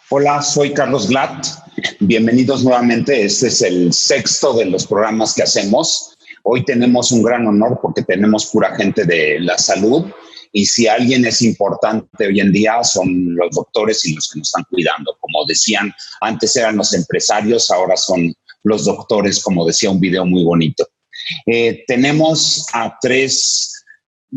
Hola, soy Carlos Glatt. Bienvenidos nuevamente. Este es el sexto de los programas que hacemos. Hoy tenemos un gran honor porque tenemos pura gente de la salud y si alguien es importante hoy en día son los doctores y los que nos están cuidando. Como decían, antes eran los empresarios, ahora son los doctores, como decía un video muy bonito. Tenemos a tres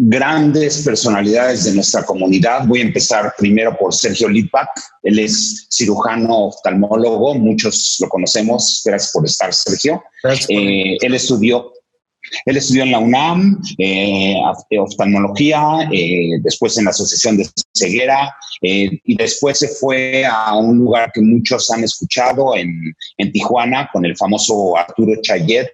grandes personalidades de nuestra comunidad. Voy a empezar primero por Sergio Litvak. Él es cirujano oftalmólogo, muchos lo conocemos. Gracias por estar, Sergio. Él estudió en la UNAM, oftalmología, después en la Asociación de Ceguera, y después se fue a un lugar que muchos han escuchado en Tijuana con el famoso Arturo Chayet,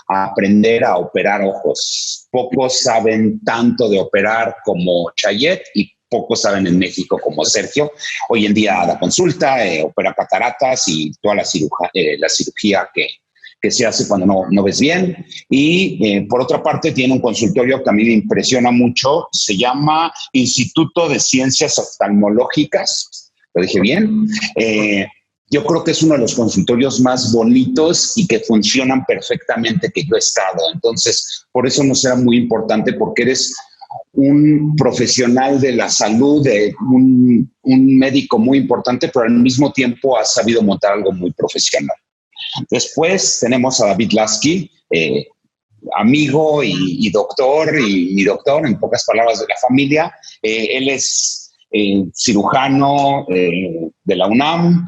a aprender a operar ojos. Pocos saben tanto de operar como Chayet y pocos saben en México como Sergio. Hoy en día da consulta, opera cataratas y toda la cirugía que se hace cuando no ves bien. Y por otra parte tiene un consultorio que a mí me impresiona mucho. Se llama Instituto de Ciencias Oftalmológicas. ¿Lo dije bien? Yo creo que es uno de los consultorios más bonitos y que funcionan perfectamente que yo he estado. Entonces, por eso nos era muy importante, porque eres un profesional de la salud, un médico muy importante, pero al mismo tiempo has sabido montar algo muy profesional. Después tenemos a David Lasky, amigo y doctor, y mi doctor, en pocas palabras, de la familia. Él es cirujano de la UNAM,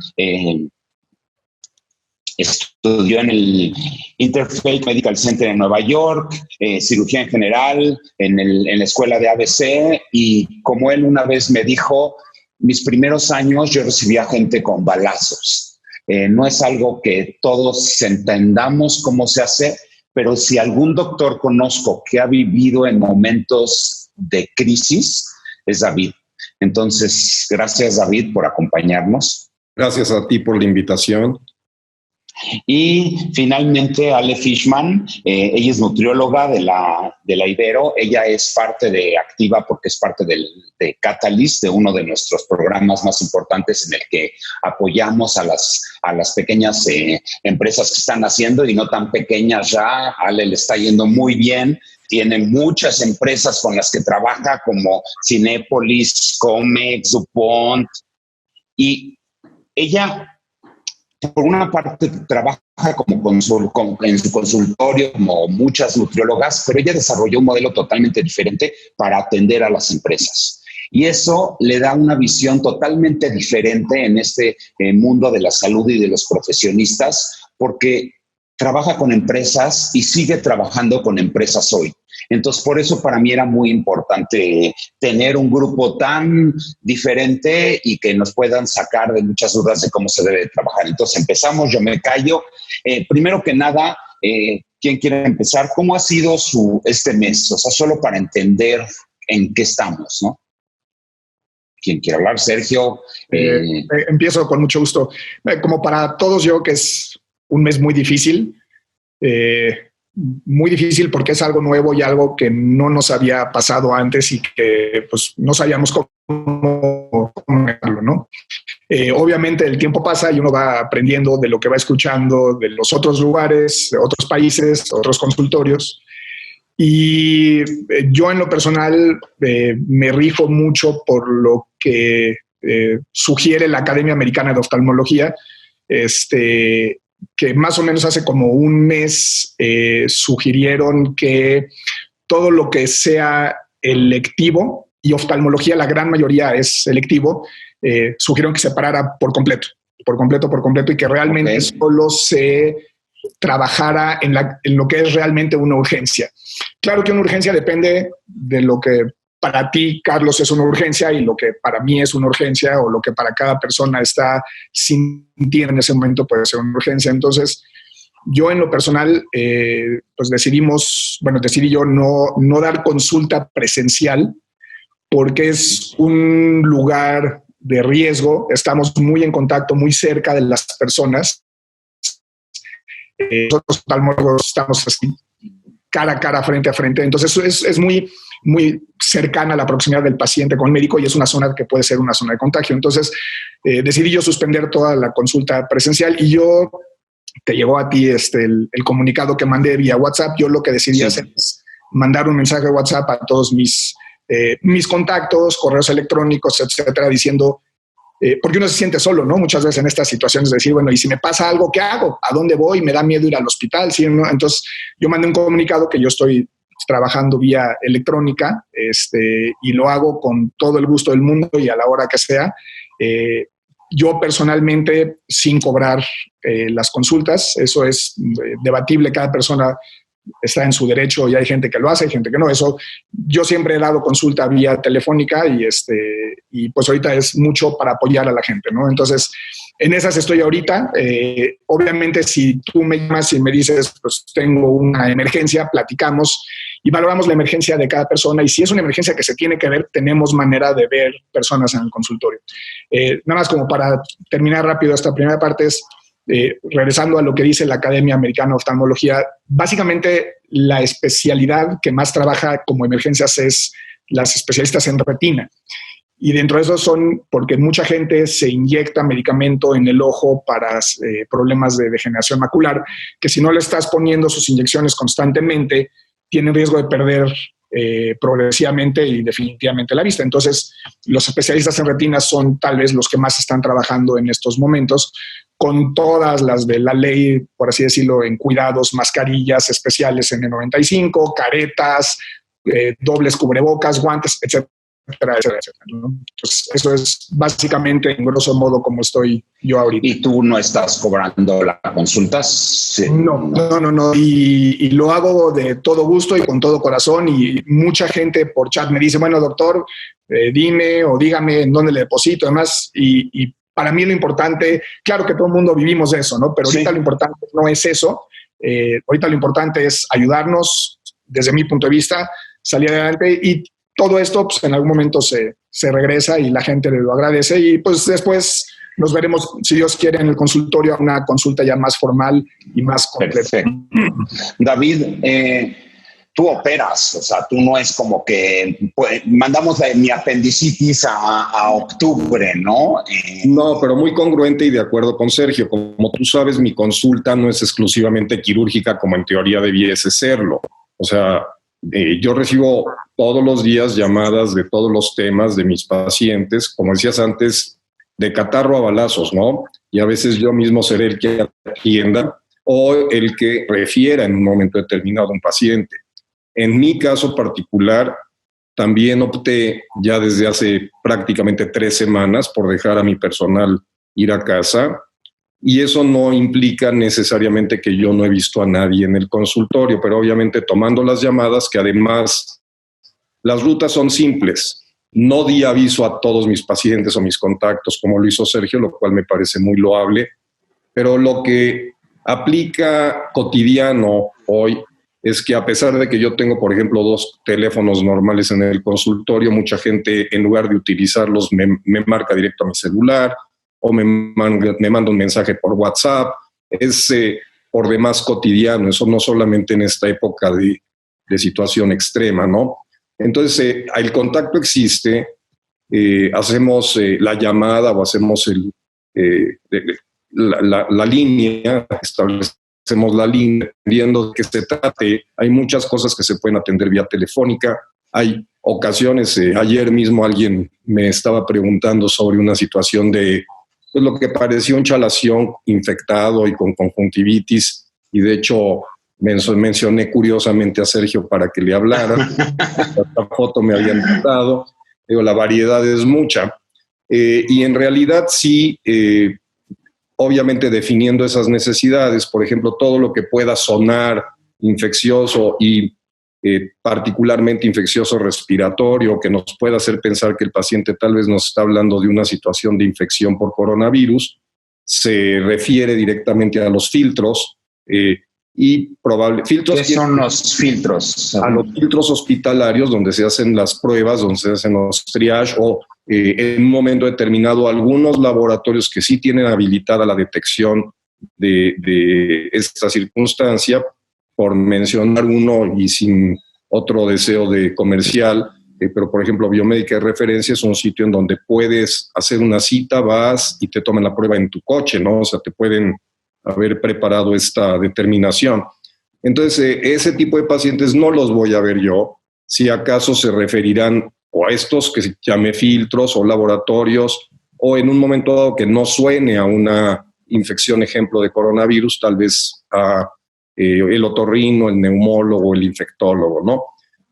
estudió en el Interfaith Medical Center en Nueva York, cirugía en general en la escuela de ABC, y como él una vez me dijo, mis primeros años yo recibía gente con balazos. No es algo que todos entendamos cómo se hace, pero si algún doctor conozco que ha vivido en momentos de crisis, es David. Entonces, gracias, David, por acompañarnos. Gracias a ti por la invitación. Y finalmente, Ale Fishman, ella es nutrióloga de la Ibero. Ella es parte de Activa porque es parte de Catalyst, de uno de nuestros programas más importantes en el que apoyamos a las pequeñas empresas que están haciendo y no tan pequeñas ya. Ale le está yendo muy bien. Tiene muchas empresas con las que trabaja, como Cinépolis, Comex, DuPont. Y ella, por una parte, trabaja en su consultorio como muchas nutriólogas, pero ella desarrolló un modelo totalmente diferente para atender a las empresas. Y eso le da una visión totalmente diferente en este mundo de la salud y de los profesionistas, porque trabaja con empresas y sigue trabajando con empresas hoy. Entonces, por eso para mí era muy importante tener un grupo tan diferente y que nos puedan sacar de muchas dudas de cómo se debe trabajar. Entonces, empezamos, yo me callo. Primero que nada, ¿quién quiere empezar? ¿Cómo ha sido este mes? O sea, solo para entender en qué estamos, ¿no? ¿Quién quiere hablar? Sergio. Empiezo con mucho gusto. Como para todos yo, que es un mes muy difícil. Muy difícil porque es algo nuevo y algo que no nos había pasado antes y que pues no sabíamos cómo hacerlo, ¿no? Obviamente el tiempo pasa y uno va aprendiendo de lo que va escuchando de los otros lugares, de otros países, otros consultorios. Y yo en lo personal me rifo mucho por lo que sugiere la Academia Americana de Oftalmología, que más o menos hace como un mes sugirieron que todo lo que sea electivo, y oftalmología la gran mayoría es electivo, sugirieron que se parara por completo, y que realmente solo se trabajara en lo que es realmente una urgencia. Claro que una urgencia depende de lo que para ti, Carlos, es una urgencia y lo que para mí es una urgencia, o lo que para cada persona está sintiendo en ese momento puede ser una urgencia. Entonces, yo en lo personal, pues decidí yo no dar consulta presencial porque es un lugar de riesgo. Estamos muy en contacto, muy cerca de las personas. Nosotros oftalmólogos estamos así, cara a cara, frente a frente. Entonces es muy muy cercana a la proximidad del paciente con el médico y es una zona que puede ser una zona de contagio. Entonces, decidí yo suspender toda la consulta presencial y yo, te llegó a ti el comunicado que mandé vía WhatsApp. Yo lo que decidí hacer es mandar un mensaje de WhatsApp a todos mis contactos, correos electrónicos, etcétera, diciendo, porque uno se siente solo, ¿no? Muchas veces en estas situaciones decir, bueno, ¿y si me pasa algo, qué hago? ¿A dónde voy? ¿Me da miedo ir al hospital? ¿Sí, no? Entonces, yo mandé un comunicado que yo estoy trabajando vía electrónica y lo hago con todo el gusto del mundo y a la hora que sea. Yo personalmente, sin cobrar las consultas, eso es debatible, cada persona está en su derecho y hay gente que lo hace, hay gente que no. Eso, yo siempre he dado consulta vía telefónica y pues ahorita es mucho para apoyar a la gente, ¿no? Entonces, en esas estoy ahorita. Obviamente, si tú me llamas y me dices, pues tengo una emergencia, platicamos y valoramos la emergencia de cada persona. Y si es una emergencia que se tiene que ver, tenemos manera de ver personas en el consultorio. Nada más como para terminar rápido esta primera parte es, regresando a lo que dice la Academia Americana de Oftalmología, básicamente la especialidad que más trabaja como emergencias es las especialistas en retina. Y dentro de eso son porque mucha gente se inyecta medicamento en el ojo para problemas de degeneración macular, que si no le estás poniendo sus inyecciones constantemente, tiene riesgo de perder progresivamente y definitivamente la vista. Entonces, los especialistas en retina son tal vez los que más están trabajando en estos momentos, con todas las de la ley, por así decirlo, en cuidados, mascarillas especiales N95, caretas, dobles cubrebocas, guantes, etcétera, etcétera, ¿no? Entonces, eso es básicamente, en grosso modo, como estoy yo ahorita. ¿Y tú no estás cobrando las consultas? Sí, no. Y lo hago de todo gusto y con todo corazón. Y mucha gente por chat me dice, bueno, doctor, dime o dígame en dónde le deposito, además. Y para mí lo importante, claro que todo el mundo vivimos de eso, ¿no? Pero ahorita lo importante no es eso. Ahorita lo importante es ayudarnos, desde mi punto de vista, salir adelante y todo esto pues, en algún momento se regresa y la gente lo agradece y pues después nos veremos, si Dios quiere, en el consultorio a una consulta ya más formal y más completa. Perfecto. David, tú operas, o sea, tú no es como que pues, mandamos mi apendicitis a octubre, ¿no? No, pero muy congruente y de acuerdo con Sergio. Como tú sabes, mi consulta no es exclusivamente quirúrgica como en teoría debiese serlo. O sea, yo recibo todos los días llamadas de todos los temas de mis pacientes, como decías antes, de catarro a balazos, ¿no? Y a veces yo mismo seré el que atienda o el que refiera en un momento determinado a un paciente. En mi caso particular, también opté ya desde hace prácticamente 3 semanas por dejar a mi personal ir a casa. Y eso no implica necesariamente que yo no he visto a nadie en el consultorio, pero obviamente tomando las llamadas, que además las rutas son simples. No di aviso a todos mis pacientes o mis contactos como lo hizo Sergio, lo cual me parece muy loable, pero lo que aplica cotidiano hoy es que a pesar de que yo tengo, por ejemplo, 2 teléfonos normales en el consultorio, mucha gente en lugar de utilizarlos me marca directo a mi celular, o me manda un mensaje por WhatsApp. Es por demás cotidiano, eso no solamente en esta época de situación extrema, ¿no? Entonces, el contacto existe, hacemos la llamada o hacemos la línea, establecemos la línea, dependiendo de qué se trate. Hay muchas cosas que se pueden atender vía telefónica. Hay ocasiones, ayer mismo alguien me estaba preguntando sobre una situación de pues lo que parecía un chalación infectado y con conjuntivitis, y de hecho mencioné curiosamente a Sergio para que le hablara. Esta foto me habían dado. Digo, la variedad es mucha. Y en realidad sí, obviamente definiendo esas necesidades, por ejemplo, todo lo que pueda sonar infeccioso y particularmente infeccioso respiratorio, que nos pueda hacer pensar que el paciente tal vez nos está hablando de una situación de infección por coronavirus, se refiere directamente a los filtros y filtros. ¿Qué son los filtros? A los filtros hospitalarios donde se hacen las pruebas, donde se hacen los triage o en un momento determinado algunos laboratorios que sí tienen habilitada la detección de esta circunstancia. Por mencionar uno y sin otro deseo de comercial, pero por ejemplo Biomédica de Referencia es un sitio en donde puedes hacer una cita, vas y te toman la prueba en tu coche, ¿no? O sea, te pueden haber preparado esta determinación. Entonces, ese tipo de pacientes no los voy a ver yo, si acaso se referirán o a estos que se llame filtros o laboratorios, o en un momento dado que no suene a una infección, ejemplo de coronavirus, tal vez a el otorrino, el neumólogo, el infectólogo, ¿no?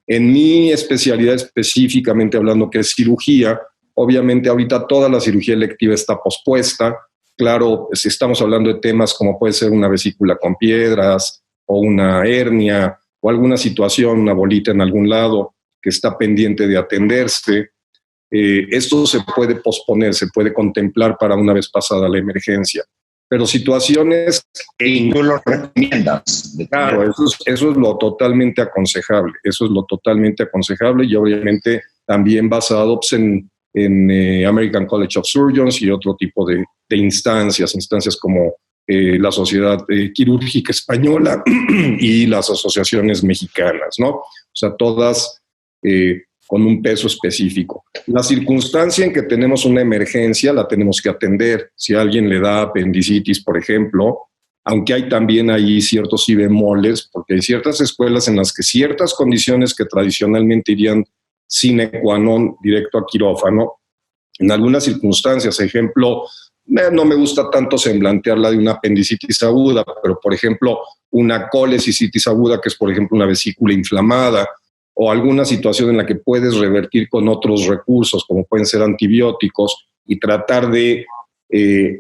En mi especialidad específicamente hablando, que es cirugía, obviamente ahorita toda la cirugía electiva está pospuesta. Claro, si estamos hablando de temas como puede ser una vesícula con piedras o una hernia o alguna situación, una bolita en algún lado que está pendiente de atenderse, esto se puede posponer, se puede contemplar para una vez pasada la emergencia. Pero situaciones... ¿Y tú lo recomiendas? Claro, eso es lo totalmente aconsejable. Eso es lo totalmente aconsejable y obviamente también basado pues, en American College of Surgeons y otro tipo de instancias como la Sociedad Quirúrgica Española y las asociaciones mexicanas, ¿no? O sea, todas con un peso específico. La circunstancia en que tenemos una emergencia la tenemos que atender. Si a alguien le da apendicitis, por ejemplo, aunque hay también ahí ciertos bemoles, porque hay ciertas escuelas en las que ciertas condiciones que tradicionalmente irían sine qua non directo a quirófano, en algunas circunstancias, ejemplo, no me gusta tanto semblantearla de una apendicitis aguda, pero por ejemplo, una colecistitis aguda, que es por ejemplo una vesícula inflamada, o alguna situación en la que puedes revertir con otros recursos, como pueden ser antibióticos, y tratar de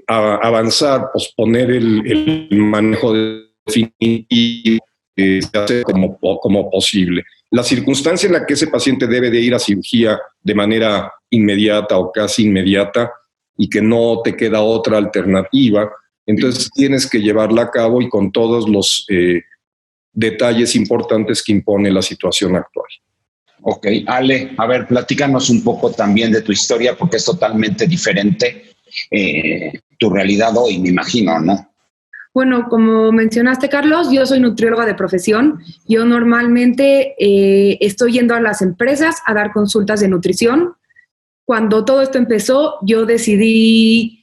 avanzar, posponer el manejo definitivo se hace como posible. La circunstancia en la que ese paciente debe de ir a cirugía de manera inmediata o casi inmediata y que no te queda otra alternativa, entonces tienes que llevarla a cabo y con todos los detalles importantes que impone la situación actual. Ok, Ale, a ver, platícanos un poco también de tu historia, porque es totalmente diferente tu realidad hoy, me imagino, ¿no? Bueno, como mencionaste, Carlos, yo soy nutrióloga de profesión. Yo normalmente estoy yendo a las empresas a dar consultas de nutrición. Cuando todo esto empezó, yo decidí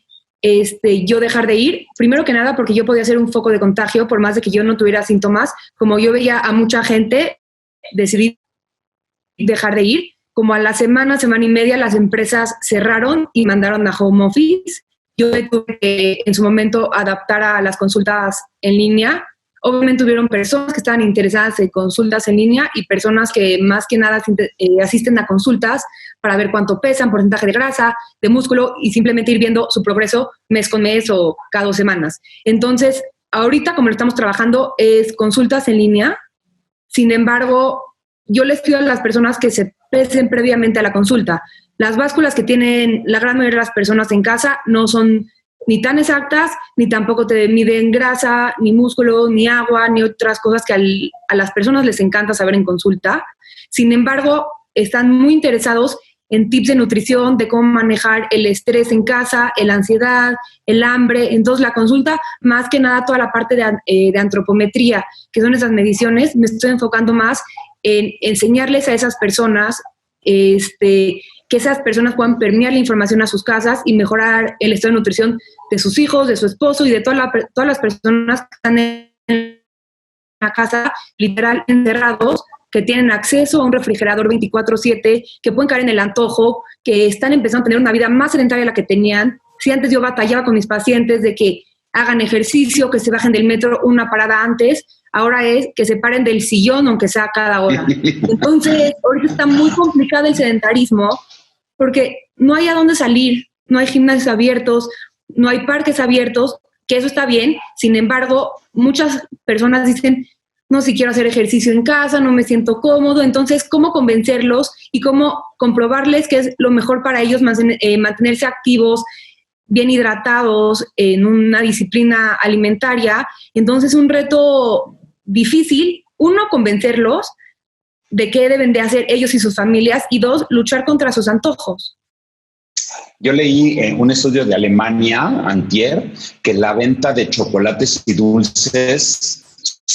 yo dejar de ir, primero que nada porque yo podía ser un foco de contagio, por más de que yo no tuviera síntomas. Como yo veía a mucha gente, decidí dejar de ir. Como a la semana y media, las empresas cerraron y mandaron a home office. Yo me tuve que, en su momento, adaptar a las consultas en línea. Obviamente hubieron personas que estaban interesadas en consultas en línea y personas que más que nada asisten a consultas para ver cuánto pesan, porcentaje de grasa, de músculo y simplemente ir viendo su progreso mes con mes o cada 2 semanas. Entonces, ahorita como lo estamos trabajando es consultas en línea. Sin embargo, yo les pido a las personas que se pesen previamente a la consulta. Las básculas que tienen la gran mayoría de las personas en casa no son ni tan exactas, ni tampoco te miden grasa, ni músculo, ni agua, ni otras cosas que a las personas les encanta saber en consulta. Sin embargo, están muy interesados en tips de nutrición, de cómo manejar el estrés en casa, la ansiedad, el hambre. Entonces, la consulta, más que nada, toda la parte de antropometría, que son esas mediciones, me estoy enfocando más en enseñarles a esas personas que esas personas puedan permear la información a sus casas y mejorar el estado de nutrición de sus hijos, de su esposo y de todas las personas que están en la casa, literal, encerrados, que tienen acceso a un refrigerador 24/7, que pueden caer en el antojo, que están empezando a tener una vida más sedentaria de la que tenían. Si antes yo batallaba con mis pacientes de que hagan ejercicio, que se bajen del metro una parada antes, ahora es que se paren del sillón, aunque sea cada hora. Entonces, ahorita está muy complicado el sedentarismo porque no hay a dónde salir, no hay gimnasios abiertos, no hay parques abiertos, que eso está bien. Sin embargo, muchas personas dicen, no, si quiero hacer ejercicio en casa, no me siento cómodo. Entonces, ¿cómo convencerlos y cómo comprobarles que es lo mejor para ellos mantenerse activos, bien hidratados, en una disciplina alimentaria? Entonces, un reto difícil, 1, convencerlos de qué deben de hacer ellos y sus familias, y 2, luchar contra sus antojos. Yo leí un estudio de Alemania, antier, que la venta de chocolates y dulces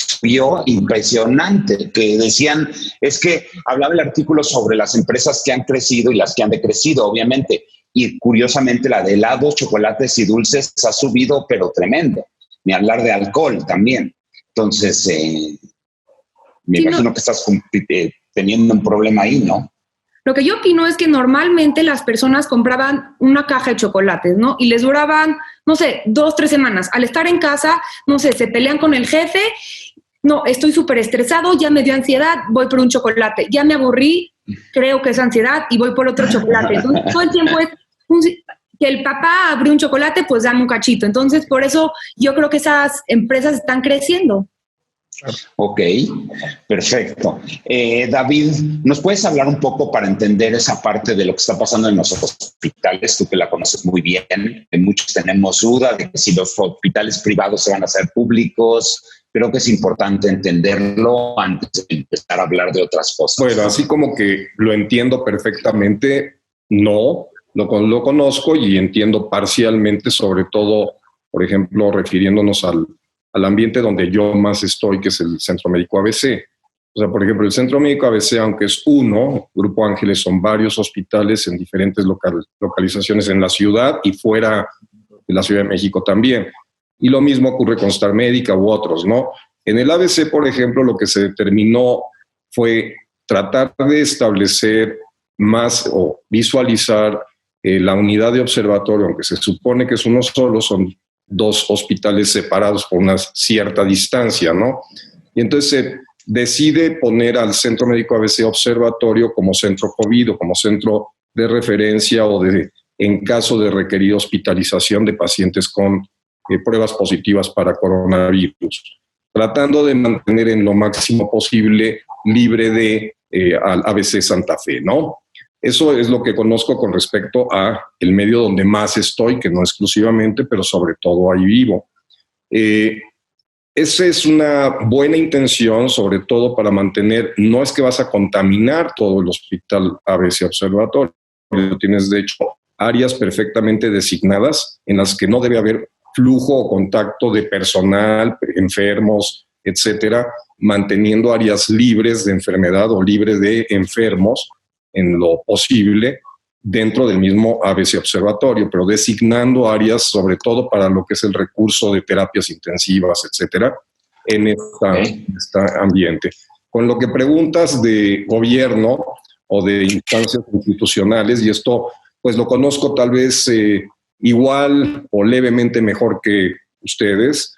subió impresionante, que decían, es que hablaba el artículo sobre las empresas que han crecido y las que han decrecido, obviamente, y curiosamente la de helados, chocolates y dulces ha subido, pero tremendo, ni hablar de alcohol también. Entonces, me imagino que estás teniendo un problema ahí, ¿no? Lo que yo opino es que normalmente las personas compraban una caja de chocolates, ¿no? Y les duraban, no sé, 2, 3 semanas. Al estar en casa, no sé, se pelean con el jefe. No, estoy súper estresado, ya me dio ansiedad, voy por un chocolate. Ya me aburrí, creo que es ansiedad y voy por otro chocolate. Entonces, todo el tiempo es que el papá abrió un chocolate, pues dame un cachito. Entonces, por eso yo creo que esas empresas están creciendo. Ok, perfecto. David, ¿nos puedes hablar un poco para entender esa parte de lo que está pasando en los hospitales? Tú que la conoces muy bien, muchos tenemos duda de que si los hospitales privados se van a hacer públicos. Creo que es importante entenderlo antes de empezar a hablar de otras cosas. Bueno, así como que lo entiendo perfectamente, no, lo conozco y entiendo parcialmente, sobre todo, por ejemplo, refiriéndonos al ambiente donde yo más estoy, que es el Centro Médico ABC. O sea, por ejemplo, el Centro Médico ABC, aunque es uno, Grupo Ángeles son varios hospitales en diferentes localizaciones en la ciudad y fuera de la Ciudad de México también. Y lo mismo ocurre con Star Médica u otros, ¿no? En el ABC, por ejemplo, lo que se determinó fue tratar de establecer más o visualizar la unidad de observatorio, aunque se supone que es uno solo, son 2 hospitales separados por una cierta distancia, ¿no? Y entonces se decide poner al Centro Médico ABC Observatorio como centro COVID o como centro de referencia o en caso de requerir hospitalización de pacientes con pruebas positivas para coronavirus, tratando de mantener en lo máximo posible libre de al ABC Santa Fe, ¿no? Eso es lo que conozco con respecto a el medio donde más estoy, que no exclusivamente, pero sobre todo ahí vivo. Esa es una buena intención, sobre todo para mantener, no es que vas a contaminar todo el hospital ABC Observatorio, tienes de hecho áreas perfectamente designadas en las que no debe haber flujo o contacto de personal, enfermos, etcétera, manteniendo áreas libres de enfermedad o libres de enfermos en lo posible dentro del mismo ABC Observatorio, pero designando áreas sobre todo para lo que es el recurso de terapias intensivas, etcétera, en este ambiente. Con lo que preguntas de gobierno o de instancias institucionales, y esto pues lo conozco tal vez igual o levemente mejor que ustedes,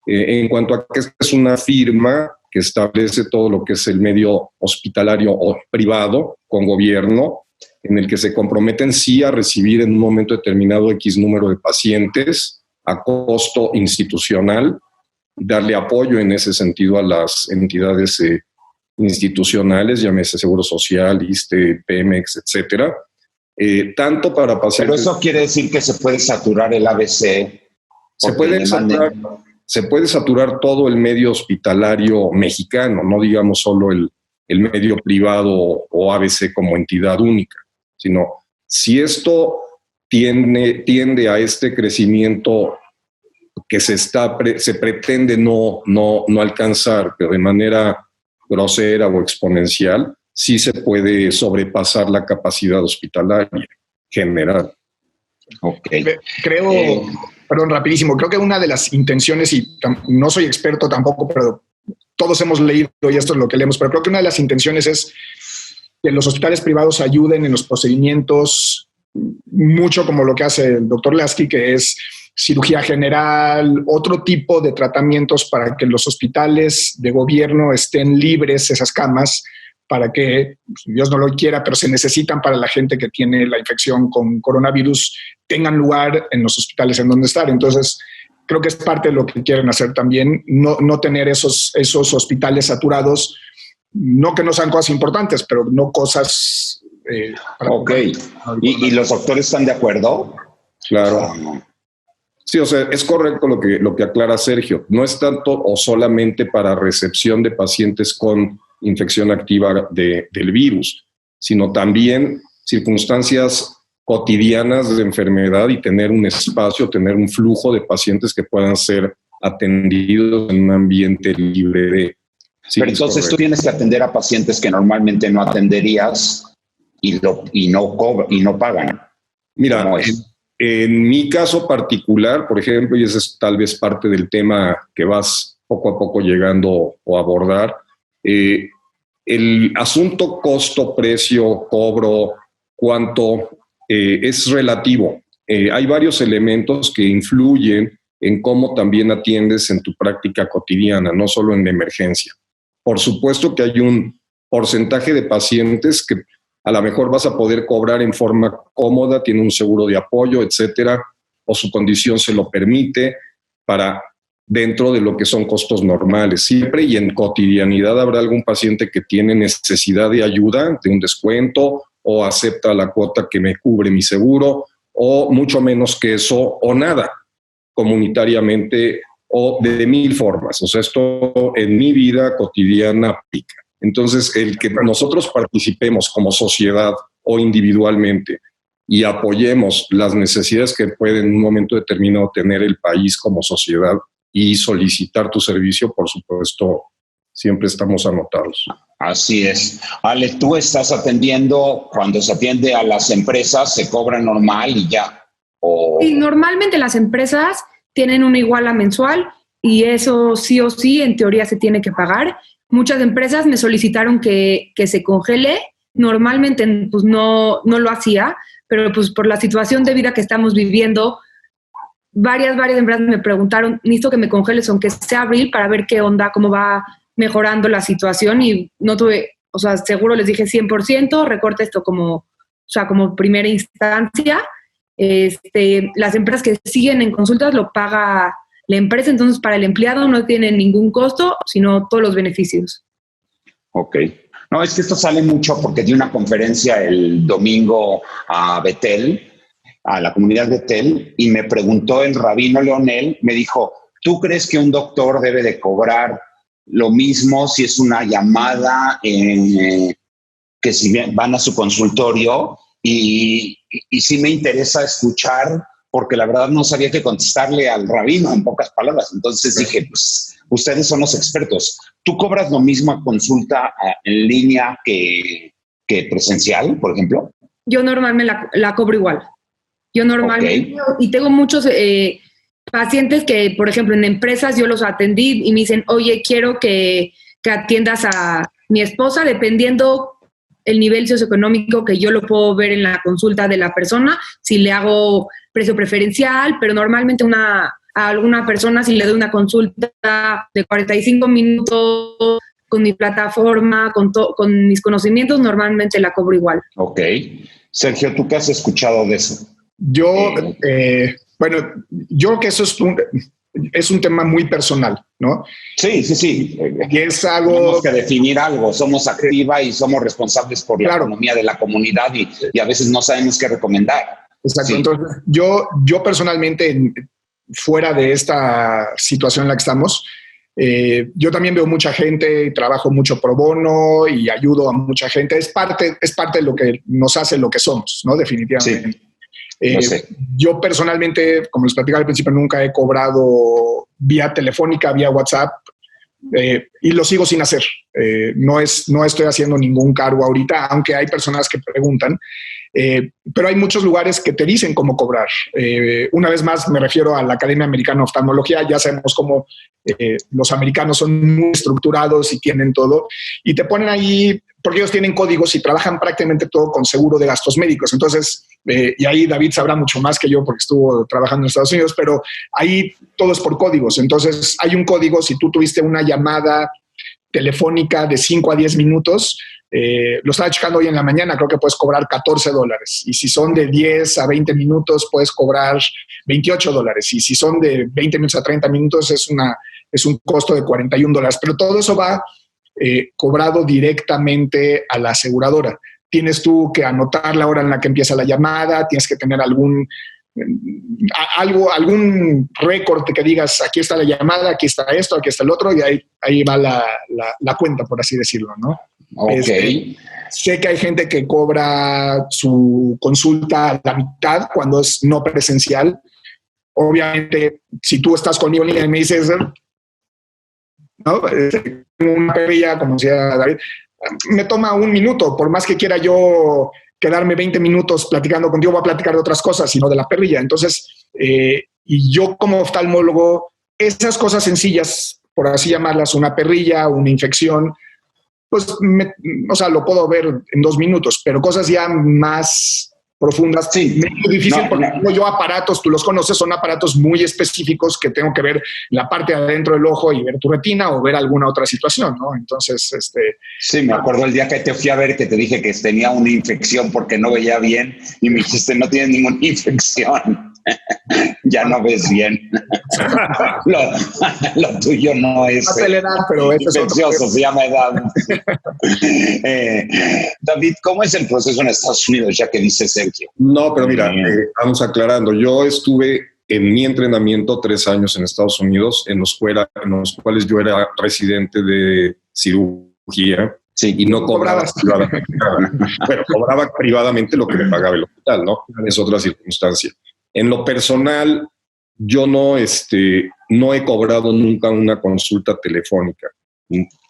en cuanto a que esta es una firma que establece todo lo que es el medio hospitalario o privado con gobierno, en el que se comprometen sí a recibir en un momento determinado X número de pacientes a costo institucional, darle apoyo en ese sentido a las entidades institucionales, llámese Seguro Social, ISSSTE, Pemex, etcétera, tanto para pacientes... Pero eso quiere decir que se puede saturar el ABC. Se puede saturar todo el medio hospitalario mexicano, no digamos solo el medio privado o ABC como entidad única, sino si esto tiende a este crecimiento que se pretende no alcanzar, pero de manera grosera o exponencial, sí se puede sobrepasar la capacidad hospitalaria general. Okay. Creo, perdón, rapidísimo, creo que una de las intenciones, y no soy experto tampoco, pero todos hemos leído y esto es lo que leemos, pero creo que una de las intenciones es que los hospitales privados ayuden en los procedimientos, mucho como lo que hace el doctor Lasky, que es cirugía general, otro tipo de tratamientos para que los hospitales de gobierno estén libres, esas camas, para que, Dios no lo quiera, pero se necesitan para la gente que tiene la infección con coronavirus, tengan lugar en los hospitales en donde estar. Entonces, creo que es parte de lo que quieren hacer también, no tener esos hospitales saturados, no que no sean cosas importantes, pero no cosas... ok. ¿Y los doctores están de acuerdo? Claro. Sí, o sea, es correcto lo que aclara Sergio. No es tanto o solamente para recepción de pacientes con infección activa del virus, sino también circunstancias cotidianas de enfermedad y tener un espacio, tener un flujo de pacientes que puedan ser atendidos en un ambiente libre de... Sí, pero entonces tú tienes que atender a pacientes que normalmente no atenderías y no pagan. Mira, en mi caso particular, por ejemplo, y ese es tal vez parte del tema que vas poco a poco llegando o abordar, el asunto costo, precio, cobro, cuánto es relativo. Hay varios elementos que influyen en cómo también atiendes en tu práctica cotidiana, no solo en la emergencia. Por supuesto que hay un porcentaje de pacientes que a lo mejor vas a poder cobrar en forma cómoda, tiene un seguro de apoyo, etcétera, o su condición se lo permite para dentro de lo que son costos normales. Siempre y en cotidianidad habrá algún paciente que tiene necesidad de ayuda, de un descuento, o acepta la cuota que me cubre mi seguro, o mucho menos que eso, o nada, comunitariamente, o de mil formas. O sea, esto en mi vida cotidiana aplica. Entonces, el que nosotros participemos como sociedad o individualmente y apoyemos las necesidades que puede en un momento determinado tener el país como sociedad y solicitar tu servicio, por supuesto, siempre estamos anotados. Así es. Ale, tú estás atendiendo, cuando se atiende a las empresas, se cobra normal y ya. Sí, normalmente las empresas tienen una iguala mensual y eso sí o sí, en teoría, se tiene que pagar. Muchas empresas me solicitaron que se congele. Normalmente pues no lo hacía, pero pues por la situación de vida que estamos viviendo, varias empresas me preguntaron, necesito que me congeles aunque sea abril para ver qué onda, cómo va mejorando la situación, y no tuve, o sea, seguro les dije 100%, recorte esto como primera instancia. Las empresas que siguen en consultas lo paga la empresa, entonces para el empleado no tiene ningún costo, sino todos los beneficios. Ok. No, es que esto sale mucho porque di una conferencia el domingo a Bethel, a la comunidad Bethel, y me preguntó el rabino Leonel, me dijo, ¿tú crees que un doctor debe de cobrar lo mismo si es una llamada que si van a su consultorio? Y sí me interesa escuchar, porque la verdad no sabía qué contestarle al rabino, en pocas palabras. Entonces dije, pues ustedes son los expertos. ¿Tú cobras lo mismo a consulta en línea que presencial, por ejemplo? Yo normalmente la cobro igual. Yo normalmente, okay. Y tengo muchos pacientes que, por ejemplo, en empresas yo los atendí y me dicen, oye, quiero que atiendas a mi esposa, dependiendo el nivel socioeconómico que yo lo puedo ver en la consulta de la persona, si le hago precio preferencial, pero normalmente a alguna persona si le doy una consulta de 45 minutos con mi plataforma, con mis conocimientos, normalmente la cobro igual. Ok. Sergio, ¿tú qué has escuchado de eso? Yo creo que eso es un tema muy personal, ¿no? Sí. Y es algo... Tenemos que definir algo. Somos activa y somos responsables por la economía de la comunidad y a veces no sabemos qué recomendar. Exacto. Sí. Entonces, yo personalmente, fuera de esta situación en la que estamos, yo también veo mucha gente, trabajo mucho pro bono y ayudo a mucha gente. Es parte de lo que nos hace lo que somos, ¿no? Definitivamente. Sí. Yo personalmente, como les platicaba al principio, nunca he cobrado vía telefónica, vía WhatsApp, y lo sigo sin hacer. No estoy haciendo ningún cargo ahorita, aunque hay personas que preguntan, pero hay muchos lugares que te dicen cómo cobrar. Una vez más me refiero a la Academia Americana de Oftalmología. Ya sabemos cómo los americanos son muy estructurados y tienen todo, y te ponen ahí, porque ellos tienen códigos y trabajan prácticamente todo con seguro de gastos médicos. Entonces, y ahí David sabrá mucho más que yo porque estuvo trabajando en Estados Unidos, pero ahí todo es por códigos. Entonces, hay un código. Si tú tuviste una llamada telefónica de 5 a 10 minutos, lo estaba checando hoy en la mañana, creo que puedes cobrar $14. Y si son de 10 a 20 minutos, puedes cobrar $28. Y si son de 20 minutos a 30 minutos, es un costo de $41. Pero todo eso va cobrado directamente a la aseguradora. Tienes tú que anotar la hora en la que empieza la llamada, tienes que tener algún récord que digas, aquí está la llamada, aquí está esto, aquí está el otro, y ahí va la cuenta, por así decirlo, ¿no? Ok. Sé que hay gente que cobra su consulta a la mitad cuando es no presencial. obviamente, si tú estás conmigo en línea y me dices, ¿no? Una perrilla, como decía David, me toma 1 minuto, por más que quiera yo quedarme 20 minutos platicando contigo, voy a platicar de otras cosas, sino de la perrilla. Entonces, y yo como oftalmólogo, esas cosas sencillas, por así llamarlas, una perrilla, una infección, pues, o sea, lo puedo ver en 2 minutos, pero cosas ya más profundas, sí, es muy difícil porque yo aparatos, tú los conoces, son aparatos muy específicos que tengo que ver la parte de adentro del ojo y ver tu retina o ver alguna otra situación, ¿no? Entonces, Sí, me acuerdo el día que te fui a ver que te dije que tenía una infección porque no veía bien y me dijiste, no tienes ninguna infección. Ya no ves bien. lo tuyo no es edad, pero infeccioso, se llama edad. David, ¿cómo es el proceso en Estados Unidos, ya que dice Sergio? No, pero mira, vamos aclarando. Yo estuve en mi entrenamiento 3 años en Estados Unidos, en los cuales yo era residente de cirugía. Sí, y no cobraba privadamente nada. Bueno, cobraba privadamente lo que me pagaba el hospital, ¿no? Es otra circunstancia. En lo personal, yo no he cobrado nunca una consulta telefónica.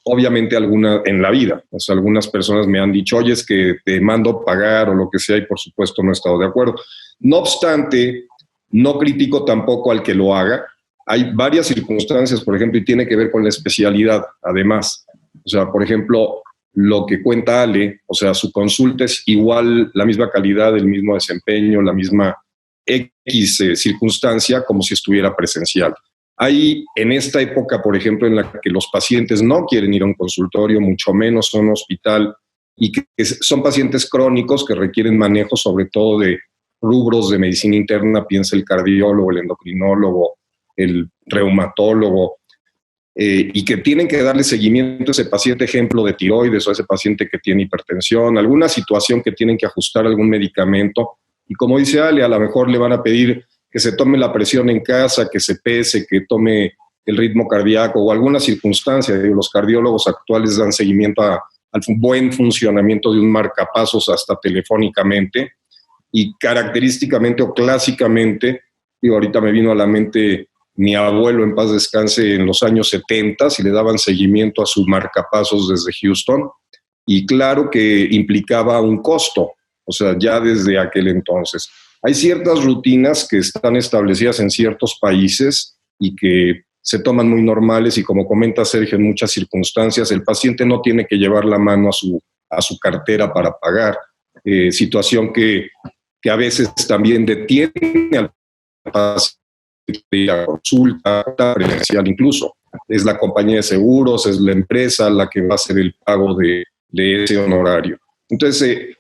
Obviamente alguna en la vida. O sea, algunas personas me han dicho, oye, es que te mando pagar o lo que sea, y por supuesto no he estado de acuerdo. No obstante, no critico tampoco al que lo haga. Hay varias circunstancias, por ejemplo, y tiene que ver con la especialidad, además. O sea, por ejemplo, lo que cuenta Ale, o sea, su consulta es igual, la misma calidad, el mismo desempeño, la misma X circunstancia como si estuviera presencial. Hay en esta época, por ejemplo, en la que los pacientes no quieren ir a un consultorio, mucho menos a un hospital, y que son pacientes crónicos que requieren manejo sobre todo de rubros de medicina interna, piensa el cardiólogo, el endocrinólogo, el reumatólogo, y que tienen que darle seguimiento a ese paciente, ejemplo de tiroides, o a ese paciente que tiene hipertensión, alguna situación que tienen que ajustar algún medicamento. Y como dice Ale, a lo mejor le van a pedir que se tome la presión en casa, que se pese, que tome el ritmo cardíaco o alguna circunstancia. Los cardiólogos actuales dan seguimiento al buen funcionamiento de un marcapasos hasta telefónicamente, y característicamente o clásicamente, ahorita me vino a la mente mi abuelo, en paz descanse, en los años 70, y le daban seguimiento a sus marcapasos desde Houston, y claro que implicaba un costo. O sea, ya desde aquel entonces. Hay ciertas rutinas que están establecidas en ciertos países y que se toman muy normales, y como comenta Sergio, en muchas circunstancias el paciente no tiene que llevar la mano a su cartera para pagar, situación que a veces también detiene al paciente de la consulta presencial incluso. Es la compañía de seguros, es la empresa la que va a hacer el pago de ese honorario. Entonces,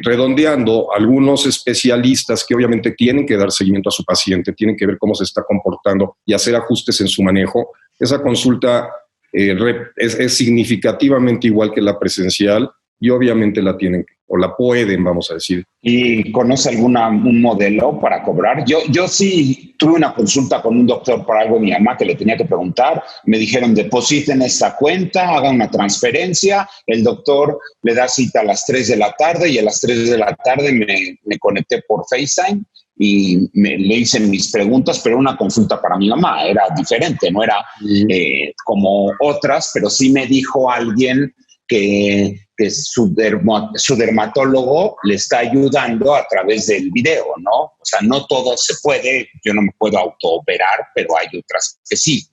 redondeando, algunos especialistas que obviamente tienen que dar seguimiento a su paciente, tienen que ver cómo se está comportando y hacer ajustes en su manejo. Esa consulta es significativamente igual que la presencial, y obviamente la tienen o la pueden, vamos a decir. ¿Y conoce un modelo para cobrar? Yo sí tuve una consulta con un doctor por algo de mi mamá que le tenía que preguntar. Me dijeron, depositen esta cuenta, hagan una transferencia. El doctor le da cita a las 3 de la tarde, y a las 3 de la tarde me conecté por FaceTime y le hice mis preguntas, pero una consulta para mi mamá. Era diferente, no era como otras, pero sí me dijo alguien que su dermatólogo le está ayudando a través del video, ¿no? O sea, no todo se puede, yo no me puedo autooperar, pero hay otras que sí.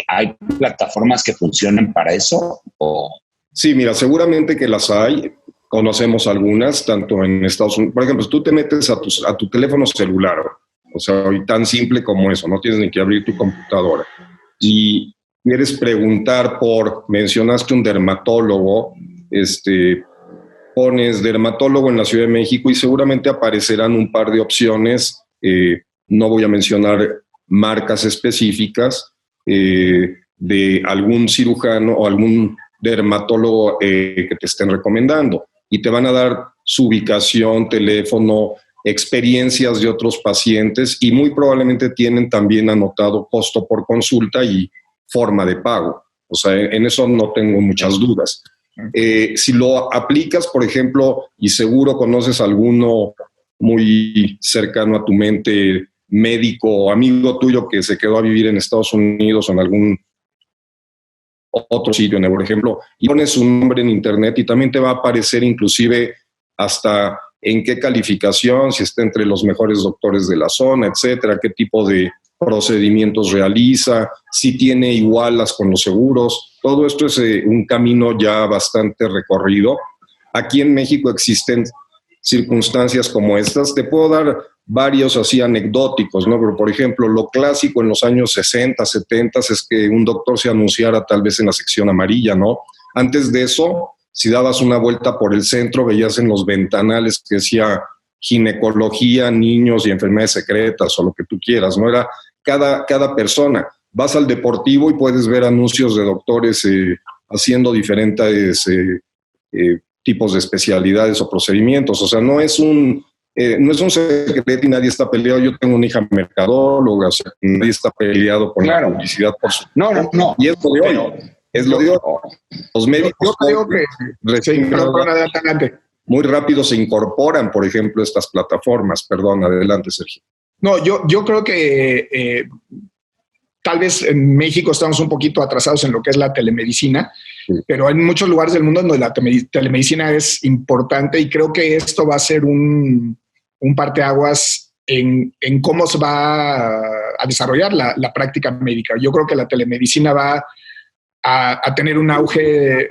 ¿Hay plataformas que funcionan para eso? Sí, mira, seguramente que las hay. Conocemos algunas, tanto en Estados Unidos. Por ejemplo, si tú te metes a tu teléfono celular, o sea, hoy tan simple como eso, no tienes ni que abrir tu computadora, y quieres preguntar mencionaste un dermatólogo, pones dermatólogo en la Ciudad de México y seguramente aparecerán un par de opciones. No voy a mencionar marcas específicas, de algún cirujano o algún dermatólogo que te estén recomendando, y te van a dar su ubicación, teléfono, experiencias de otros pacientes, y muy probablemente tienen también anotado costo por consulta y forma de pago. O sea, en eso no tengo muchas dudas. Si lo aplicas, por ejemplo, y seguro conoces alguno muy cercano a tu mente, médico o amigo tuyo que se quedó a vivir en Estados Unidos o en algún otro sitio, por ejemplo, y pones su nombre en internet y también te va a aparecer inclusive hasta en qué calificación, si está entre los mejores doctores de la zona, etcétera, qué tipo de procedimientos realiza, si tiene igualas con los seguros. Todo esto es un camino ya bastante recorrido. Aquí en México existen circunstancias como estas. Te puedo dar varios así anecdóticos, ¿no? Pero, por ejemplo, lo clásico en los años 60, 70 es que un doctor se anunciara tal vez en la sección amarilla, ¿no? Antes de eso, si dabas una vuelta por el centro, veías en los ventanales que decía ginecología, niños y enfermedades secretas o lo que tú quieras, ¿no? Era cada persona. Vas al deportivo y puedes ver anuncios de doctores haciendo diferentes tipos de especialidades o procedimientos. O sea, no es un secreto y nadie está peleado. Yo tengo una hija mercadóloga, o sea, nadie está peleado con la publicidad por su... No. Y es lo de hoy. Es lo de hoy. Los médicos... Yo creo que... adelante. Muy rápido se incorporan, por ejemplo, estas plataformas. Perdón, adelante, Sergio. No, yo creo que tal vez en México estamos un poquito atrasados en lo que es la telemedicina, sí, pero hay muchos lugares del mundo donde la telemedicina es importante y creo que esto va a ser un parteaguas en cómo se va a desarrollar la práctica médica. Yo creo que la telemedicina va a tener un auge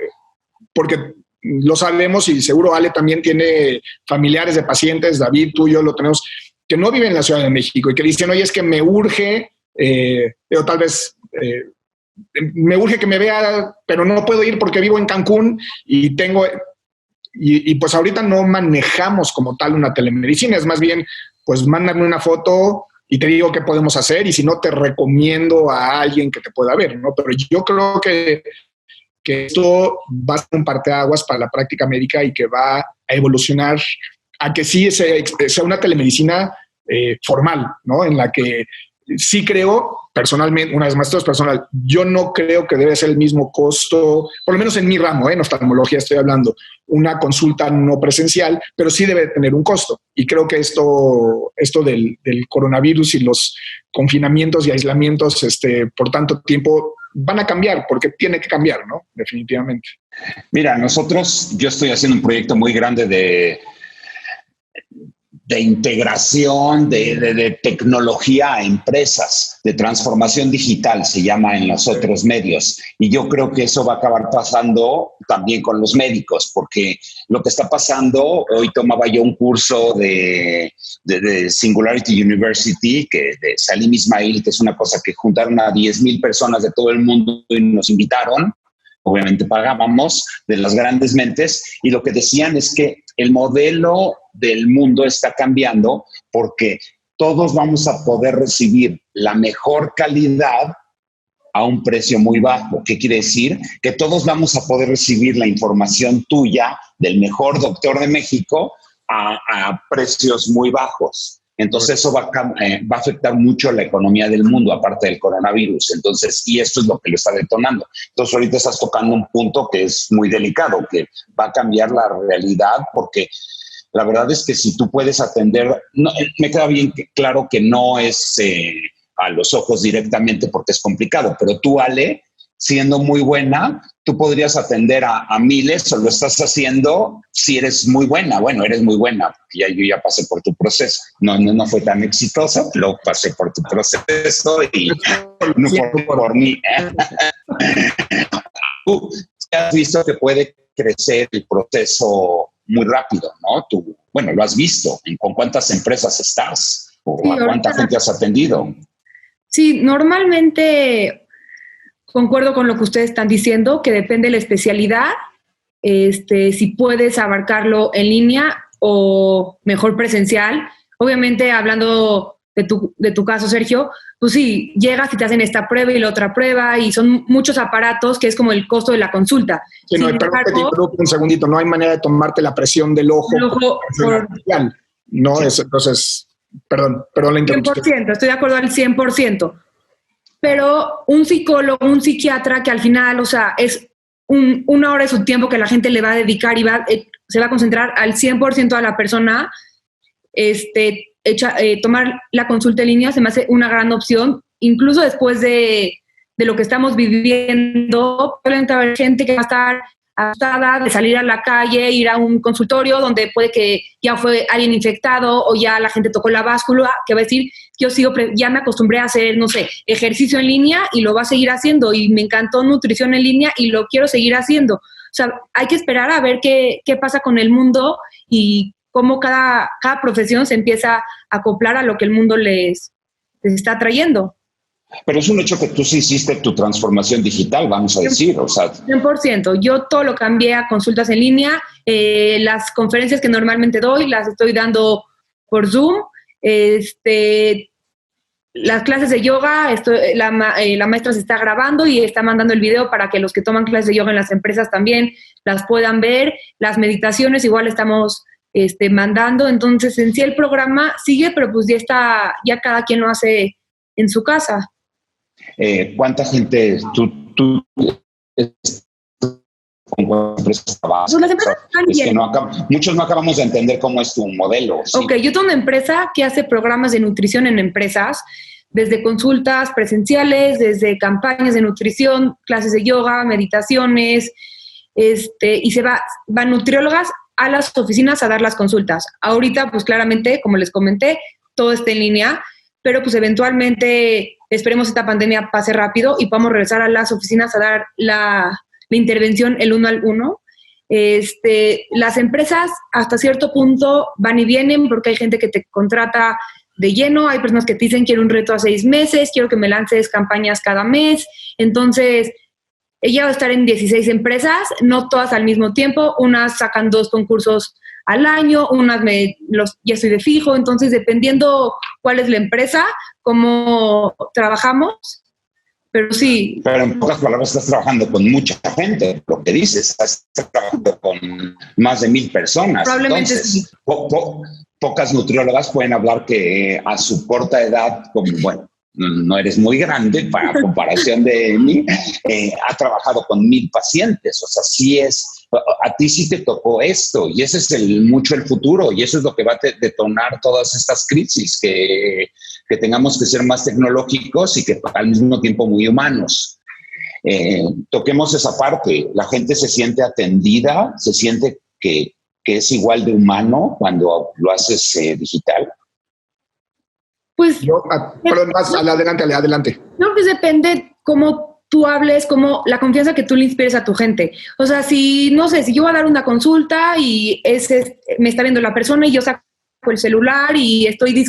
porque lo sabemos y seguro Ale también tiene familiares de pacientes, David, tú y yo lo tenemos, que no viven en la Ciudad de México y que dicen, oye, es que me urge, o tal vez me urge que me vea, pero no puedo ir porque vivo en Cancún y tengo... Y pues ahorita no manejamos como tal una telemedicina, es más bien, pues mándame una foto y te digo qué podemos hacer y si no te recomiendo a alguien que te pueda ver, ¿no? Pero yo creo que esto va a ser un parteaguas para la práctica médica y que va a evolucionar a que sí sea una telemedicina formal, ¿no? En la que sí creo, personalmente, una vez más, esto es personal, yo no creo que debe ser el mismo costo, por lo menos en mi ramo, en oftalmología estoy hablando, una consulta no presencial, pero sí debe tener un costo. Y creo que esto del coronavirus y los confinamientos y aislamientos por tanto tiempo van a cambiar, porque tiene que cambiar, ¿no? Definitivamente. Mira, yo estoy haciendo un proyecto muy grande de integración de tecnología a empresas, de transformación digital, se llama en los otros medios. Y yo creo que eso va a acabar pasando también con los médicos, porque lo que está pasando, hoy tomaba yo un curso de Singularity University, de Salim Ismail, que es una cosa que juntaron a 10,000 personas de todo el mundo y nos invitaron. Obviamente pagábamos, de las grandes mentes, y lo que decían es que el modelo del mundo está cambiando porque todos vamos a poder recibir la mejor calidad a un precio muy bajo. ¿Qué quiere decir? Que todos vamos a poder recibir la información tuya del mejor doctor de México a precios muy bajos. Entonces eso va a afectar mucho la economía del mundo, aparte del coronavirus. Entonces, y esto es lo que lo está detonando. Entonces ahorita estás tocando un punto que es muy delicado, que va a cambiar la realidad, porque la verdad es que si tú puedes atender, no, me queda bien claro que no es a los ojos directamente porque es complicado, pero tú, Ale, siendo muy buena, tú podrías atender a miles, o lo estás haciendo si eres muy buena. Bueno, eres muy buena, yo ya pasé por tu proceso. No fue tan exitoso, lo pasé por tu proceso y no por mí. Tú has visto que puede crecer el proceso muy rápido, ¿no? Tú, bueno, lo has visto. ¿Con cuántas empresas estás? ¿O sí, a cuánta gente has atendido? Sí, normalmente... Concuerdo con lo que ustedes están diciendo, que depende de la especialidad, si puedes abarcarlo en línea o mejor presencial. Obviamente, hablando de tu caso, Sergio, pues sí, llegas y te hacen esta prueba y la otra prueba y son muchos aparatos que es como el costo de la consulta. Sí, no, perdón que te interrumpa un segundito, no hay manera de tomarte la presión del ojo. No, sí. Entonces, perdón la interrupción. 100%, estoy de acuerdo al 100%. Pero un psicólogo, un psiquiatra que al final, o sea, es una hora de su tiempo que la gente le va a dedicar y se va a concentrar al 100% a la persona, te tomar la consulta en línea se me hace una gran opción, incluso después de lo que estamos viviendo. Probablemente va a haber gente que va a estar asustada de salir a la calle, ir a un consultorio donde puede que ya fue alguien infectado o ya la gente tocó la báscula, que va a decir, ya me acostumbré a hacer, no sé, ejercicio en línea y lo va a seguir haciendo, y me encantó nutrición en línea y lo quiero seguir haciendo. O sea, hay que esperar a ver qué pasa con el mundo y cómo cada profesión se empieza a acoplar a lo que el mundo les está trayendo. Pero es un hecho que tú sí hiciste tu transformación digital, vamos a decir, o sea. 100%. Yo todo lo cambié a consultas en línea. Las conferencias que normalmente doy las estoy dando por Zoom. Las clases de yoga, la maestra se está grabando y está mandando el video para que los que toman clases de yoga en las empresas también las puedan ver. Las meditaciones igual estamos mandando. Entonces, en sí el programa sigue, pero pues ya cada quien lo hace en su casa. ¿Cuánta gente tú con cuántas empresas trabajas? Pues las empresas están muchos no acabamos de entender cómo es tu modelo. ¿Sí? Ok, yo tengo una empresa que hace programas de nutrición en empresas, desde consultas presenciales, desde campañas de nutrición, clases de yoga, meditaciones, y van nutriólogas a las oficinas a dar las consultas. Ahorita, pues claramente, como les comenté, todo está en línea, pero pues eventualmente esperemos esta pandemia pase rápido y podamos regresar a las oficinas a dar la intervención el 1 al 1. Las empresas hasta cierto punto van y vienen porque hay gente que te contrata de lleno, hay personas que te dicen quiero un reto a 6 meses, quiero que me lances campañas cada mes. Entonces, ella va a estar en 16 empresas, no todas al mismo tiempo, unas sacan 2 concursos al año, unas ya estoy de fijo. Entonces, dependiendo cuál es la empresa, cómo trabajamos, pero sí. Pero en pocas palabras estás trabajando con mucha gente, lo que dices, estás trabajando con más de 1,000 personas. Probablemente entonces, sí. Pocas nutriólogas pueden hablar que a su corta edad, como bueno, no eres muy grande para comparación de mí, ha trabajado con 1,000 pacientes. O sea, sí a ti sí te tocó esto y ese es mucho el futuro y eso es lo que va a detonar todas estas crisis, que tengamos que ser más tecnológicos y que al mismo tiempo muy humanos. Toquemos esa parte. La gente se siente atendida, se siente que es igual de humano cuando lo haces digital. Pues, perdón, adelante. No, pues depende cómo tú hables, como la confianza que tú le inspires a tu gente. O sea, si yo voy a dar una consulta y me está viendo la persona y yo saco el celular y estoy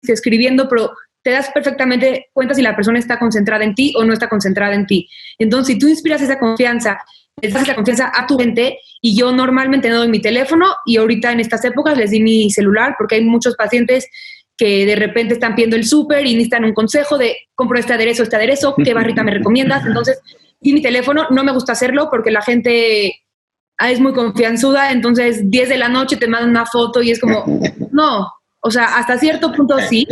escribiendo, pero te das perfectamente cuenta si la persona está concentrada en ti o no está concentrada en ti. Entonces, si tú inspiras esa confianza, les das esa confianza a tu gente, y yo normalmente no doy mi teléfono y ahorita en estas épocas les di mi celular porque hay muchos pacientes que de repente están pidiendo el súper y necesitan un consejo de compro este aderezo, ¿qué barrita me recomiendas? Entonces, di mi teléfono. No me gusta hacerlo porque la gente es muy confianzuda, entonces 10 de la noche te mandan una foto y es como, no, o sea, hasta cierto punto sí,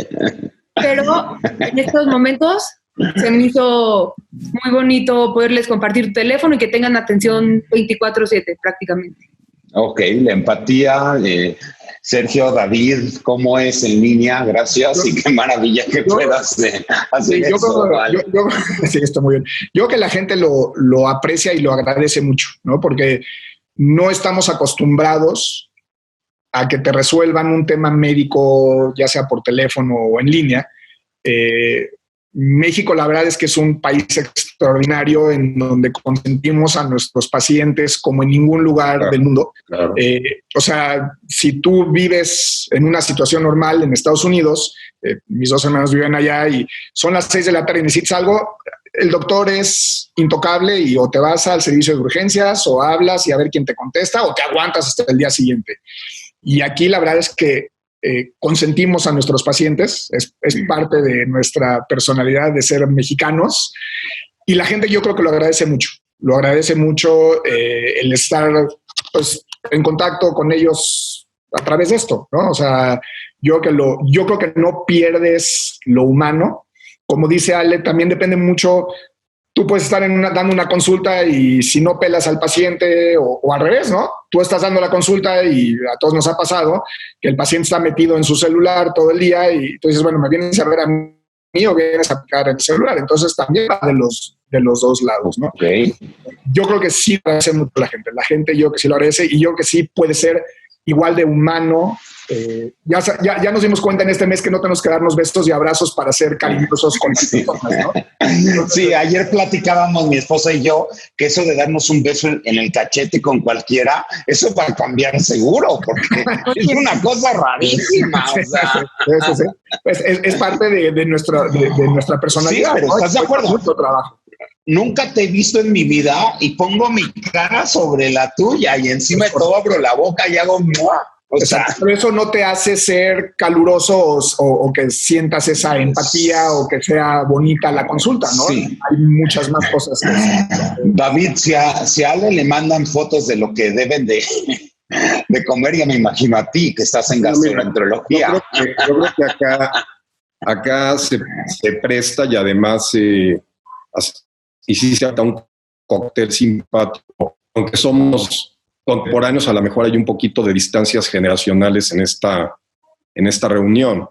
pero en estos momentos se me hizo muy bonito poderles compartir tu teléfono y que tengan atención 24/7 prácticamente. Ok, la empatía. Sergio, David, ¿cómo es en línea? Gracias y qué maravilla que puedas hacer eso. Vale. Sí, está muy bien. Yo creo que la gente lo aprecia y lo agradece mucho, ¿no? Porque no estamos acostumbrados a que te resuelvan un tema médico, ya sea por teléfono o en línea. México, la verdad es que es un país extraordinario en donde consentimos a nuestros pacientes como en ningún lugar del mundo. Claro. O sea, si tú vives en una situación normal en Estados Unidos, mis 2 hermanos viven allá y son las 6 de la tarde y necesitas algo, el doctor es intocable y o te vas al servicio de urgencias o hablas y a ver quién te contesta o te aguantas hasta el día siguiente. Y aquí la verdad es que consentimos a nuestros pacientes, es parte de nuestra personalidad de ser mexicanos, y la gente yo creo que lo agradece mucho el estar pues, en contacto con ellos a través de esto, ¿no? O sea, yo creo que no pierdes lo humano. Como dice Ale, también depende mucho tú puedes estar dando una consulta y si no pelas al paciente o al revés, ¿no? Tú estás dando la consulta y a todos nos ha pasado que el paciente está metido en su celular todo el día y tú dices, bueno, ¿me vienes a ver a mí o vienes a aplicar el celular? Entonces también va de los dos lados, ¿no? Okay. Yo creo que sí lo agradece mucho la gente. La gente yo que sí lo agradece y yo que sí puede ser igual de humano. Ya nos dimos cuenta en este mes que no tenemos que darnos besos y abrazos para ser cariñosos con las personas, ¿no? Sí, ayer platicábamos mi esposa y yo que eso de darnos un beso en el cachete con cualquiera, eso va a cambiar seguro, porque es una cosa rarísima. O sea. Sí. Pues es parte de nuestra personalidad. Sí, pero ¿no? ¿estás de acuerdo? Mucho trabajo. Nunca te he visto en mi vida y pongo mi cara sobre la tuya y encima de todo abro la boca y hago ¡mua! O sea, pero eso no te hace ser caluroso o que sientas esa empatía o que sea bonita la consulta, ¿no? Sí. Hay muchas más cosas que David, si a Ale le mandan fotos de lo que deben de comer, ya me imagino a ti que estás en gastroenterología. Yo creo que acá se presta y además y sí se da un cóctel simpático, aunque somos contemporáneos, a lo mejor hay un poquito de distancias generacionales en esta reunión.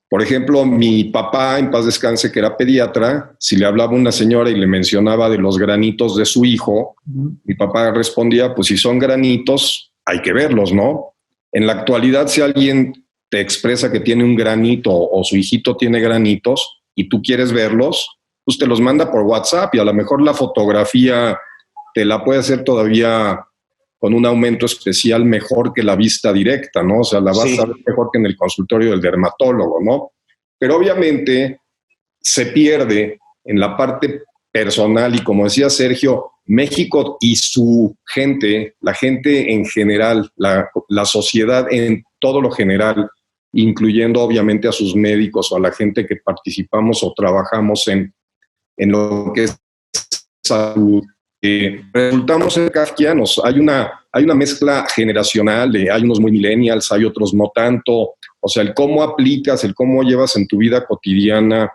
Por ejemplo, mi papá, en paz descanse, que era pediatra, si le hablaba una señora y le mencionaba de los granitos de su hijo, mi papá respondía, pues si son granitos, hay que verlos, ¿no? En la actualidad, si alguien te expresa que tiene un granito o su hijito tiene granitos y tú quieres verlos, pues te los manda por WhatsApp y a lo mejor la fotografía te la puede hacer todavía con un aumento especial mejor que la vista directa, ¿no? O sea, la vas a ver mejor que en el consultorio del dermatólogo, ¿no? Pero obviamente se pierde en la parte personal y como decía Sergio, México y su gente, la gente en general, la sociedad en todo lo general, incluyendo obviamente a sus médicos o a la gente que participamos o trabajamos en lo que es salud, resultamos ser kafkianos. Hay una mezcla generacional, hay unos muy millennials, hay otros no tanto. O sea, el cómo aplicas, el cómo llevas en tu vida cotidiana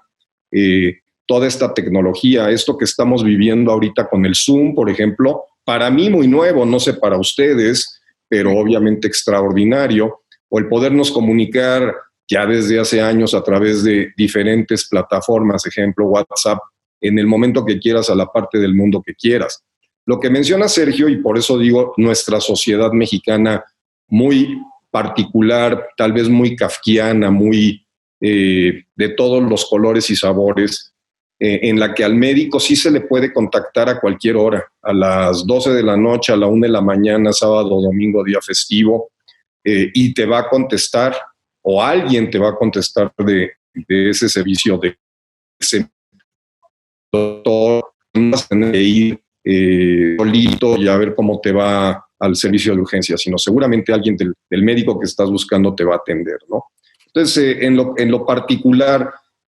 toda esta tecnología, esto que estamos viviendo ahorita con el Zoom, por ejemplo, para mí muy nuevo, no sé para ustedes, pero obviamente extraordinario, o el podernos comunicar ya desde hace años a través de diferentes plataformas, ejemplo, WhatsApp, en el momento que quieras, a la parte del mundo que quieras. Lo que menciona Sergio, y por eso digo, nuestra sociedad mexicana muy particular, tal vez muy kafkiana, muy de todos los colores y sabores, en la que al médico sí se le puede contactar a cualquier hora, a las 12 de la noche, a la 1 de la mañana, sábado, domingo, día festivo, y te va a contestar, o alguien te va a contestar de ese servicio, de ese doctor, no vas a tener que ir solito y a ver cómo te va al servicio de urgencia, sino seguramente alguien del médico que estás buscando te va a atender, ¿no? Entonces, en lo particular,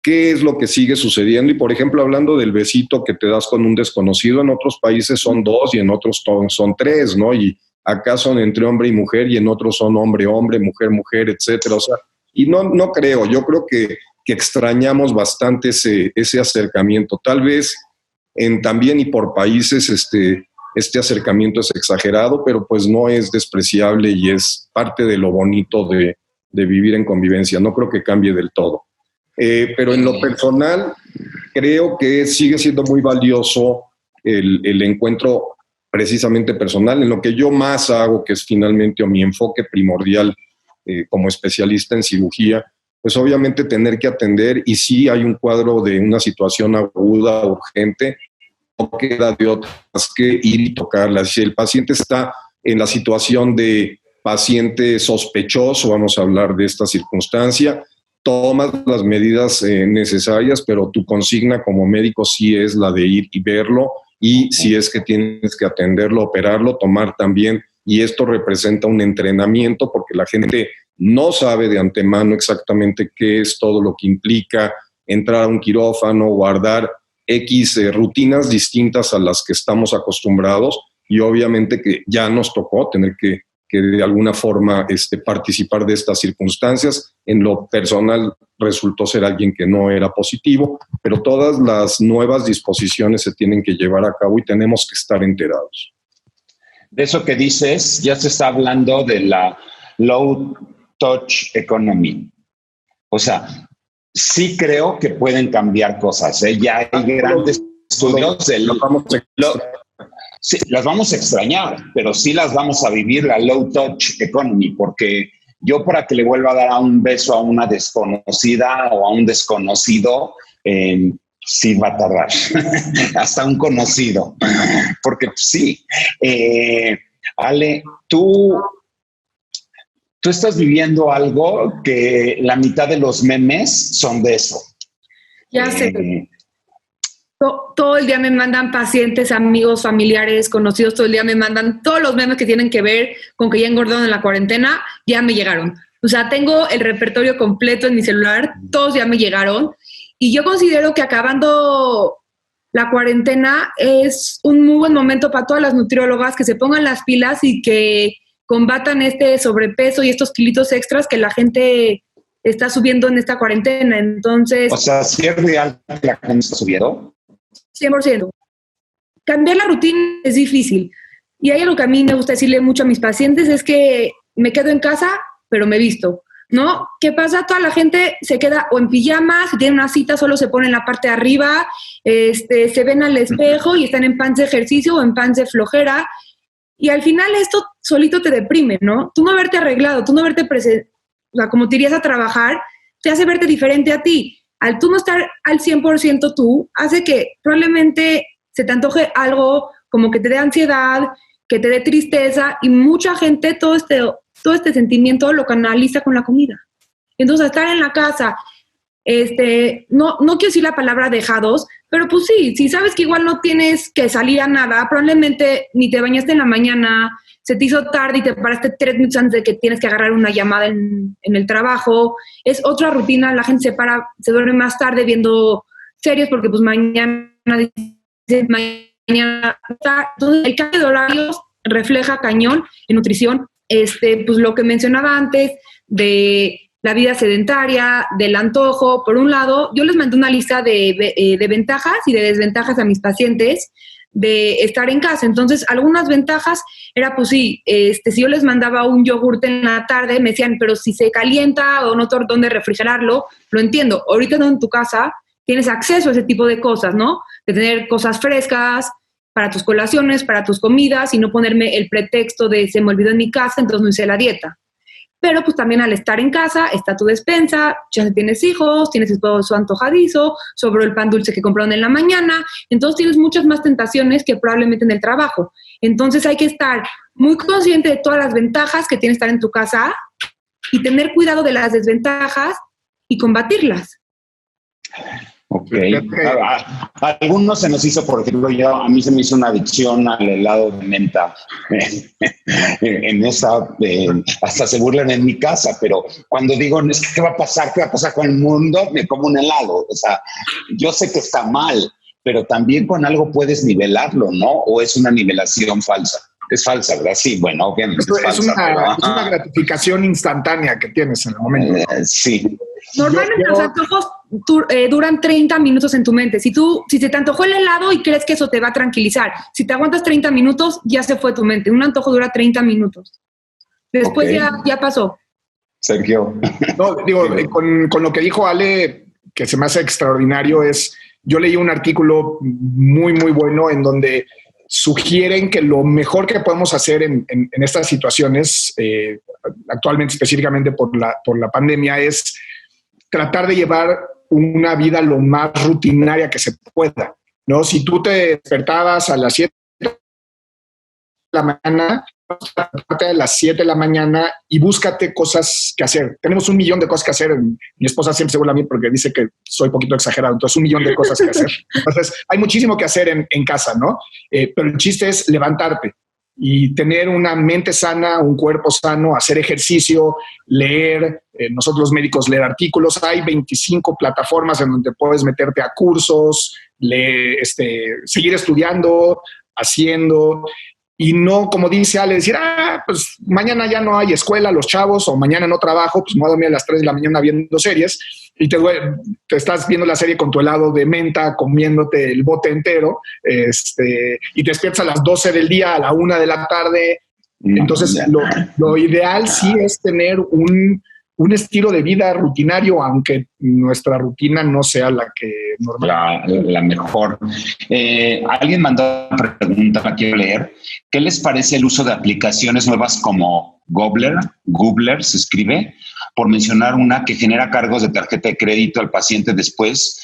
¿qué es lo que sigue sucediendo? Y, por ejemplo, hablando del besito que te das con un desconocido, en otros países son 2 y en otros son 3, ¿no? Y acá son entre hombre y mujer y en otros son hombre, mujer, etcétera. O sea, y no creo, yo creo que extrañamos bastante ese acercamiento. Tal vez también y por países este acercamiento es exagerado, pero pues no es despreciable y es parte de lo bonito de vivir en convivencia. No creo que cambie del todo. Pero en lo personal, creo que sigue siendo muy valioso el encuentro precisamente personal, en lo que yo más hago, que es finalmente o mi enfoque primordial como especialista en cirugía, pues obviamente tener que atender y si hay un cuadro de una situación aguda, urgente, no queda de otra más que ir y tocarla. Si el paciente está en la situación de paciente sospechoso, vamos a hablar de esta circunstancia, tomas las medidas necesarias, pero tu consigna como médico sí es la de ir y verlo y si es que tienes que atenderlo, operarlo, tomar también, y esto representa un entrenamiento porque la gente no sabe de antemano exactamente qué es todo lo que implica entrar a un quirófano, guardar X rutinas distintas a las que estamos acostumbrados y obviamente que ya nos tocó tener que que de alguna forma participar de estas circunstancias. En lo personal resultó ser alguien que no era positivo, pero todas las nuevas disposiciones se tienen que llevar a cabo y tenemos que estar enterados. De eso que dices, ya se está hablando de la low touch economy. O sea, sí creo que pueden cambiar cosas, ¿eh? Ya hay grandes estudios sí, las vamos a extrañar, pero sí las vamos a vivir, la low touch economy, porque yo para que le vuelva a dar a un beso a una desconocida o a un desconocido, sí va a tardar, hasta un conocido, porque sí. Ale, tú estás viviendo algo que la mitad de los memes son de eso. Ya sé. Todo el día me mandan pacientes, amigos, familiares, conocidos, todo el día me mandan todos los memes que tienen que ver con que ya engordaron en la cuarentena, ya me llegaron. O sea, tengo el repertorio completo en mi celular, todos ya me llegaron. Y yo considero que acabando la cuarentena es un muy buen momento para todas las nutriólogas que se pongan las pilas y que combatan este sobrepeso y estos kilitos extras que la gente está subiendo en esta cuarentena. Entonces, o sea, ¿sí es real que la gente está subiendo? 100%. Cambiar la rutina es difícil. Y hay algo que a mí me gusta decirle mucho a mis pacientes, es que me quedo en casa, pero me visto, ¿no? ¿Qué pasa? Toda la gente se queda o en pijama, si tiene una cita solo se pone en la parte de arriba, se ven al espejo y están en pants de ejercicio o en pants de flojera. Y al final esto solito te deprime, ¿no? Tú no verte arreglado, tú no verte o sea, como te irías a trabajar, te hace verte diferente a ti. Al tú no estar al 100% tú, hace que probablemente se te antoje algo como que te dé ansiedad, que te dé tristeza, y mucha gente todo este sentimiento lo canaliza con la comida. Entonces, estar en la casa, no quiero decir la palabra dejados, pero pues sí, si sabes que igual no tienes que salir a nada, probablemente ni te bañaste en la mañana, se te hizo tarde y te paraste 3 minutos antes de que tienes que agarrar una llamada en el trabajo. Es otra rutina, la gente se duerme más tarde viendo series porque pues mañana. Entonces, el cambio de horarios refleja cañón en nutrición. Pues lo que mencionaba antes de la vida sedentaria, del antojo. Por un lado, yo les mandé una lista de ventajas y de desventajas a mis pacientes de estar en casa. Entonces, algunas ventajas era, pues sí, si yo les mandaba un yogurt en la tarde, me decían, pero si se calienta o no tengo dónde refrigerarlo, lo entiendo. Ahorita en tu casa tienes acceso a ese tipo de cosas, ¿no? De tener cosas frescas para tus colaciones, para tus comidas, y no ponerme el pretexto de se me olvidó en mi casa, entonces no hice la dieta. Pero pues también al estar en casa está tu despensa, ya tienes hijos, tienes esposo antojadizo, sobró el pan dulce que compraron en la mañana, entonces tienes muchas más tentaciones que probablemente en el trabajo. Entonces hay que estar muy consciente de todas las ventajas que tiene estar en tu casa y tener cuidado de las desventajas y combatirlas. Ok. A algunos se nos hizo, por ejemplo, a mí se me hizo una adicción al helado de menta. Hasta se burlan en mi casa, pero cuando digo, ¿qué va a pasar? ¿Qué va a pasar con el mundo? Me como un helado. O sea, yo sé que está mal, pero también con algo puedes nivelarlo, ¿no? ¿O es una nivelación falsa? Es falsa, ¿verdad? Sí, bueno, obviamente es falsa. Es una gratificación instantánea que tienes en el momento. Sí. Normalmente los antojos duran 30 minutos en tu mente. Si se te antojó el helado y crees que eso te va a tranquilizar, si te aguantas 30 minutos, ya se fue tu mente. Un antojo dura 30 minutos. Después ya pasó. Sergio. No, digo, con lo que dijo Ale, que se me hace extraordinario, yo leí un artículo muy, muy bueno en donde sugieren que lo mejor que podemos hacer en estas situaciones, actualmente específicamente por la pandemia, es tratar de llevar una vida lo más rutinaria que se pueda, ¿no? Si tú te despertabas a las 7 de la mañana, a las 7 de la mañana y búscate cosas que hacer. Tenemos 1 millón de cosas que hacer. Mi esposa siempre se burla a mí porque dice que soy poquito exagerado, entonces 1 millón de cosas que hacer. Entonces hay muchísimo que hacer en casa, ¿no? Pero el chiste es levantarte y tener una mente sana, un cuerpo sano, hacer ejercicio, leer, nosotros los médicos leer artículos. Hay 25 plataformas en donde puedes meterte a cursos, seguir estudiando, haciendo. y no, como dice Ale, decir, pues mañana ya no hay escuela, los chavos, o mañana no trabajo, pues me voy a dormir a las 3 de la mañana viendo series, y te estás viendo la serie con tu helado de menta, comiéndote el bote entero, y te despiertas a las 12 del día, a la 1 de la tarde. Entonces, lo ideal sí es tener un estilo de vida rutinario, aunque nuestra rutina no sea la que normalmente. La mejor. Alguien mandó una pregunta, la quiero leer. ¿Qué les parece el uso de aplicaciones nuevas como Googler se escribe, por mencionar una, que genera cargos de tarjeta de crédito al paciente después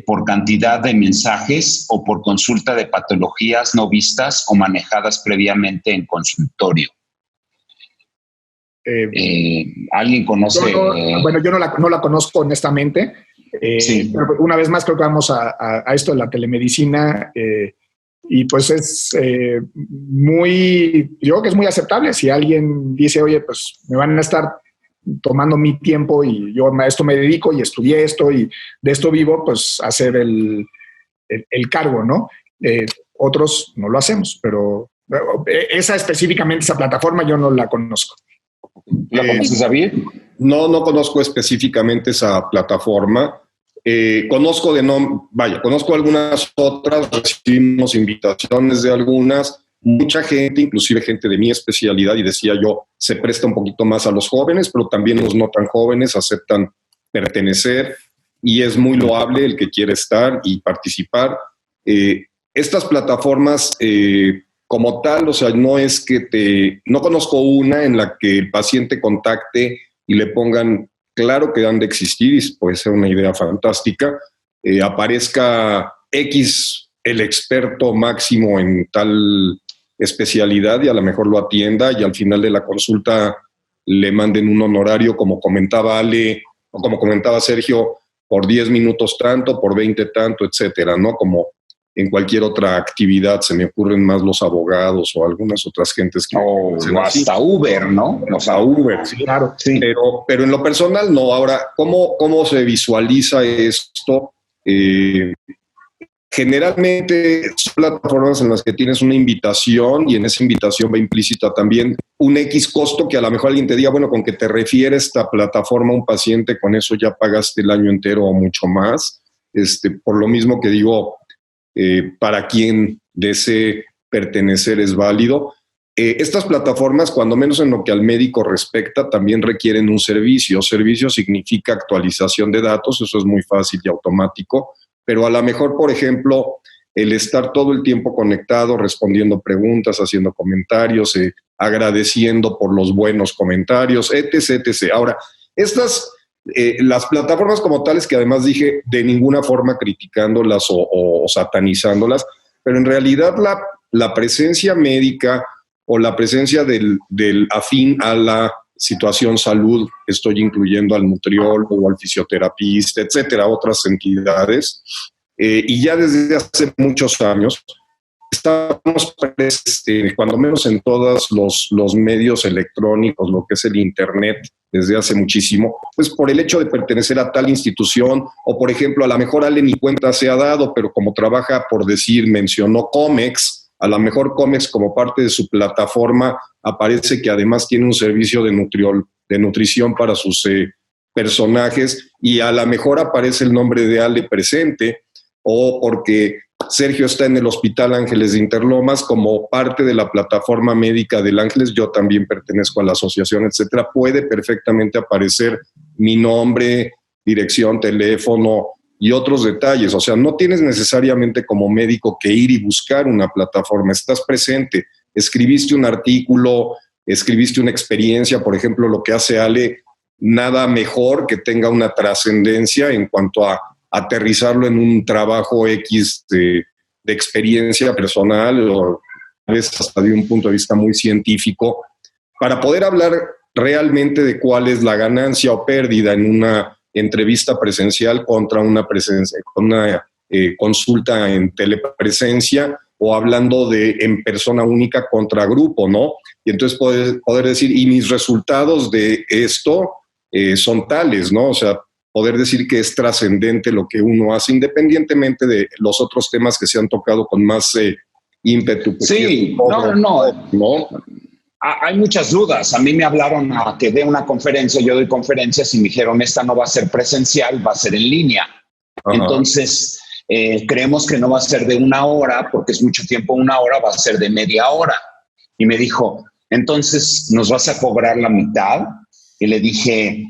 por cantidad de mensajes o por consulta de patologías no vistas o manejadas previamente en consultorio? ¿Alguien conoce? Yo no la conozco honestamente. Sí. Pero una vez más creo que vamos a esto de la telemedicina y pues es yo creo que es muy aceptable. Si alguien dice, oye, pues me van a estar tomando mi tiempo y yo a esto me dedico y estudié esto y de esto vivo, pues hacer el cargo, ¿no? Otros no lo hacemos, pero específicamente esa plataforma yo no la conozco. ¿La conoces, David? No conozco específicamente esa plataforma. Conozco algunas otras, recibimos invitaciones de algunas. Mucha gente, inclusive gente de mi especialidad, y decía yo, se presta un poquito más a los jóvenes, pero también los no tan jóvenes aceptan pertenecer y es muy loable el que quiere estar y participar. Estas plataformas como tal, o sea, no conozco una en la que el paciente contacte y le pongan, claro que han de existir, y puede ser una idea fantástica, aparezca X, el experto máximo en tal especialidad, y a lo mejor lo atienda y al final de la consulta le manden un honorario, como comentaba Ale, o como comentaba Sergio, por 10 minutos tanto, por 20 tanto, etcétera, ¿no? Como en cualquier otra actividad, se me ocurren más los abogados o algunas otras gentes que... hasta Uber, ¿no? Hasta Uber, sí, claro. Sí. Pero en lo personal, no. Ahora, ¿cómo se visualiza esto? Generalmente son plataformas en las que tienes una invitación y en esa invitación va implícita también un X costo que a lo mejor alguien te diga, bueno, con que te refiere esta plataforma a un paciente, con eso ya pagaste el año entero o mucho más. Por lo mismo que digo, para quien desee pertenecer es válido. Estas plataformas, cuando menos en lo que al médico respecta, también requieren un servicio. Servicio significa actualización de datos, eso es muy fácil y automático. Pero a lo mejor, por ejemplo, el estar todo el tiempo conectado, respondiendo preguntas, haciendo comentarios, agradeciendo por los buenos comentarios, etc., etc. Ahora, las plataformas como tales, que además dije de ninguna forma criticándolas o satanizándolas, pero en realidad la presencia médica o la presencia del afín a la situación salud, estoy incluyendo al nutriólogo, al fisioterapista, etcétera, otras entidades, y ya desde hace muchos años estamos cuando menos en todos los medios electrónicos, lo que es el internet, desde hace muchísimo, pues por el hecho de pertenecer a tal institución, o por ejemplo, a lo mejor Ale ni cuenta se ha dado, pero como trabaja, por decir, mencionó Comex, a lo mejor Comex como parte de su plataforma aparece que además tiene un servicio de nutrición para sus personajes, y a lo mejor aparece el nombre de Ale presente, o porque Sergio está en el Hospital Ángeles de Interlomas como parte de la plataforma médica del Ángeles, yo también pertenezco a la asociación, etcétera, puede perfectamente aparecer mi nombre, dirección, teléfono y otros detalles. O sea, no tienes necesariamente como médico que ir y buscar una plataforma, estás presente, escribiste un artículo, escribiste una experiencia, por ejemplo, lo que hace Ale, nada mejor que tenga una trascendencia en cuanto a aterrizarlo en un trabajo X de experiencia personal, o a veces hasta de un punto de vista muy científico, para poder hablar realmente de cuál es la ganancia o pérdida en una entrevista presencial contra una consulta en telepresencia, o hablando en persona única contra grupo, ¿no? Y entonces poder decir, y mis resultados de esto son tales, ¿no? O sea, poder decir que es trascendente lo que uno hace, independientemente de los otros temas que se han tocado con más ímpetu. Sí, no. Hay muchas dudas. A mí me hablaron a que dé una conferencia, yo doy conferencias y me dijeron, esta no va a ser presencial, va a ser en línea. Ajá. Entonces, creemos que no va a ser de 1 hora, porque es mucho tiempo 1 hora, va a ser de media hora. Y me dijo, entonces, ¿nos vas a cobrar la mitad? Y le dije,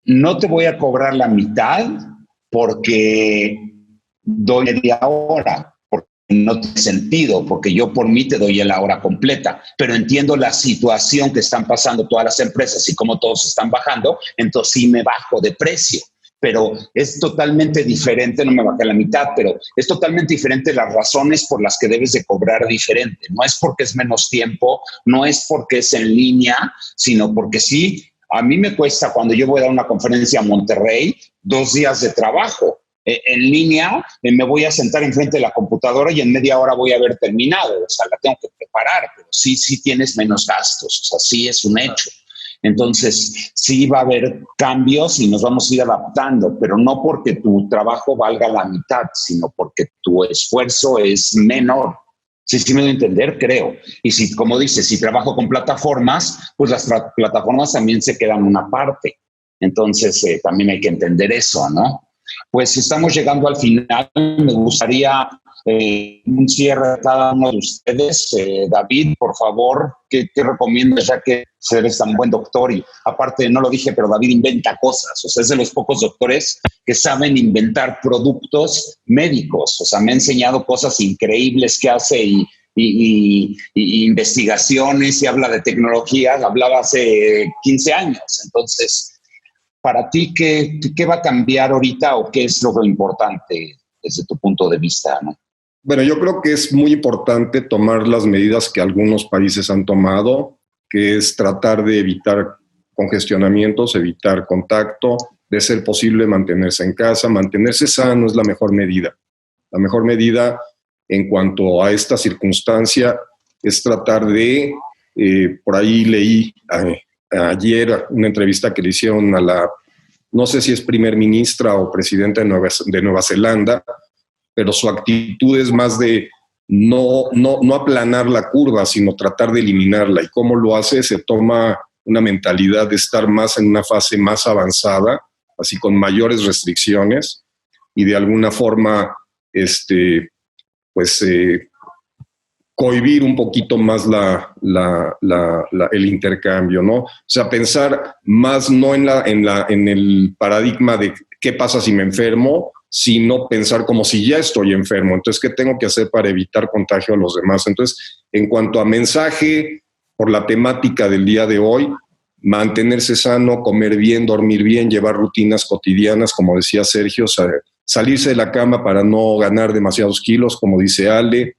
no te voy a cobrar la mitad porque doy media hora, porque no tiene sentido, porque yo por mí te doy la hora completa, pero entiendo la situación que están pasando todas las empresas y cómo todos están bajando, entonces sí me bajo de precio. Pero es totalmente diferente, no me bajé a la mitad, pero es totalmente diferente las razones por las que debes de cobrar diferente. No es porque es menos tiempo, no es porque es en línea, sino porque sí, a mí me cuesta cuando yo voy a dar una conferencia a Monterrey 2 días de trabajo. En línea me voy a sentar enfrente de la computadora y en media hora voy a haber terminado. O sea, la tengo que preparar, pero sí tienes menos gastos. O sea, sí es un hecho. Entonces, sí va a haber cambios y nos vamos a ir adaptando, pero no porque tu trabajo valga la mitad, sino porque tu esfuerzo es menor. Sí me doy a entender, creo. Y si, como dices, si trabajo con plataformas, pues las plataformas también se quedan una parte. Entonces, también hay que entender eso, ¿no? Pues estamos llegando al final. Me gustaría un cierre de cada uno de ustedes. David, por favor, ¿qué recomiendas ya que eres tan buen doctor? Y aparte, no lo dije, pero David inventa cosas. O sea, es de los pocos doctores que saben inventar productos médicos. O sea, me ha enseñado cosas increíbles que hace y investigaciones y habla de tecnología. Hablaba hace 15 años. Entonces, para ti, ¿qué va a cambiar ahorita o qué es lo importante desde tu punto de vista, ¿no? Bueno, yo creo que es muy importante tomar las medidas que algunos países han tomado, que es tratar de evitar congestionamientos, evitar contacto, de ser posible mantenerse en casa, mantenerse sano es la mejor medida. La mejor medida en cuanto a esta circunstancia es tratar de, por ahí leí ayer una entrevista que le hicieron a la, no sé si es primer ministra o presidenta de Nueva Zelanda, pero su actitud es más de no aplanar la curva, sino tratar de eliminarla. ¿Y cómo lo hace? Se toma una mentalidad de estar más en una fase más avanzada, así con mayores restricciones, y de alguna forma, cohibir un poquito más el intercambio, ¿no? O sea, pensar más no en el paradigma de qué pasa si me enfermo, sino pensar como si ya estoy enfermo. Entonces, ¿qué tengo que hacer para evitar contagio a los demás? Entonces, en cuanto a mensaje, por la temática del día de hoy, mantenerse sano, comer bien, dormir bien, llevar rutinas cotidianas, como decía Sergio, salirse de la cama para no ganar demasiados kilos, como dice Ale,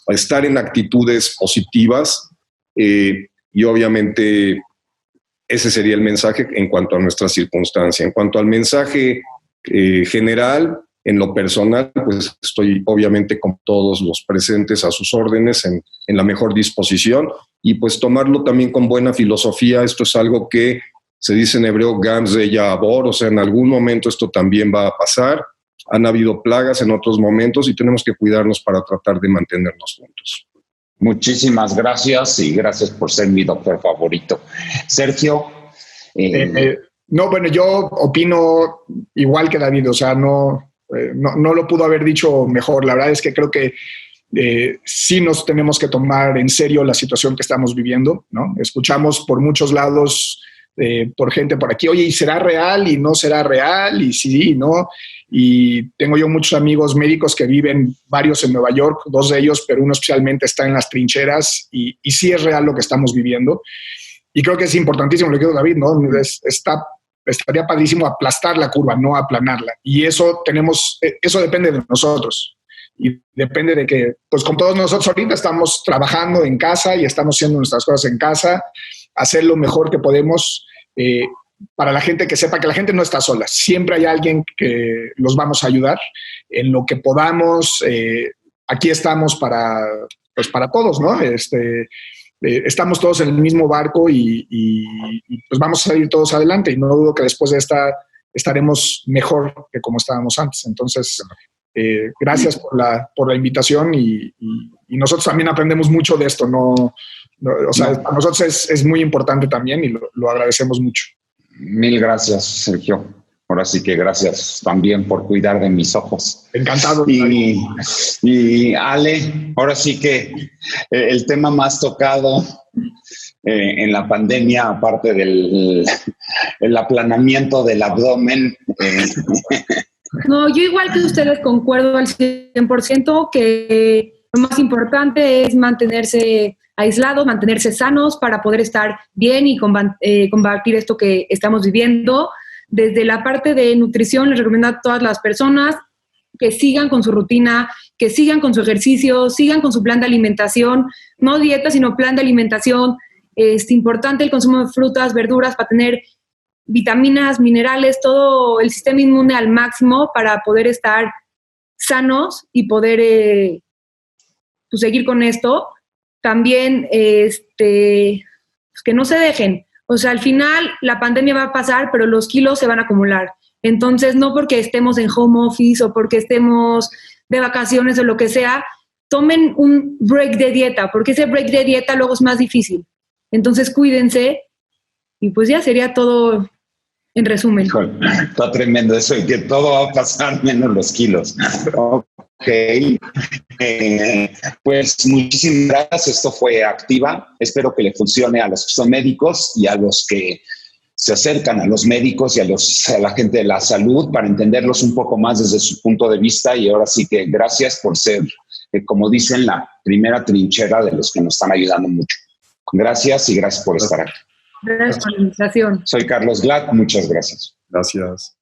estar en actitudes positivas y obviamente ese sería el mensaje en cuanto a nuestra circunstancia. En cuanto al mensaje general, en lo personal, pues estoy obviamente con todos los presentes a sus órdenes en la mejor disposición y pues tomarlo también con buena filosofía. Esto es algo que se dice en hebreo, Gam ze ya'avor, o sea, en algún momento esto también va a pasar. Han habido plagas en otros momentos y tenemos que cuidarnos para tratar de mantenernos juntos. Muchísimas gracias y gracias por ser mi doctor favorito. Sergio. No, bueno, yo opino igual que David, o sea, no lo pudo haber dicho mejor. La verdad es que creo que sí nos tenemos que tomar en serio la situación que estamos viviendo, ¿no? Escuchamos por muchos lados, por gente por aquí, oye, ¿y será real y no será real? Y sí, ¿no? Y tengo yo muchos amigos médicos que viven, varios en Nueva York, 2 de ellos, pero uno especialmente está en las trincheras y sí es real lo que estamos viviendo. Y creo que es importantísimo lo que dijo David, ¿no? Estaría padrísimo aplastar la curva, no aplanarla. Y eso depende de nosotros. Y depende de que, pues con todos nosotros ahorita estamos trabajando en casa y estamos haciendo nuestras cosas en casa, hacer lo mejor que podemos para la gente, que sepa que la gente no está sola. Siempre hay alguien que los vamos a ayudar en lo que podamos. Aquí estamos para todos, ¿no? Estamos todos en el mismo barco y pues vamos a salir todos adelante y no dudo que después de esta estaremos mejor que como estábamos antes. Entonces, Gracias por la invitación y nosotros también aprendemos mucho de esto. Para nosotros es muy importante también y lo agradecemos mucho. Mil gracias, Sergio. Ahora sí que gracias también por cuidar de mis ojos. Encantado. Y Ale, ahora sí que el tema más tocado en la pandemia, aparte el aplanamiento del abdomen. No, yo igual que ustedes concuerdo al 100% que lo más importante es mantenerse aislados, mantenerse sanos para poder estar bien y combatir esto que estamos viviendo. Desde la parte de nutrición les recomiendo a todas las personas que sigan con su rutina, que sigan con su ejercicio, sigan con su plan de alimentación, no dieta, sino plan de alimentación. Es importante el consumo de frutas, verduras para tener vitaminas, minerales, todo el sistema inmune al máximo para poder estar sanos y poder seguir con esto. También que no se dejen. O sea, al final la pandemia va a pasar, pero los kilos se van a acumular. Entonces, no porque estemos en home office o porque estemos de vacaciones o lo que sea, tomen un break de dieta, porque ese break de dieta luego es más difícil. Entonces, cuídense y pues ya sería todo en resumen. Está tremendo eso y que todo va a pasar menos los kilos. Ok. Pues muchísimas gracias. Esto fue Activa. Espero que le funcione a los que son médicos y a los que se acercan a los médicos y a la gente de la salud para entenderlos un poco más desde su punto de vista. Y ahora sí que gracias por ser, como dicen, la primera trinchera de los que nos están ayudando mucho. Gracias y gracias por estar aquí. Gracias por la invitación. Soy Carlos Glad. Muchas gracias. Gracias.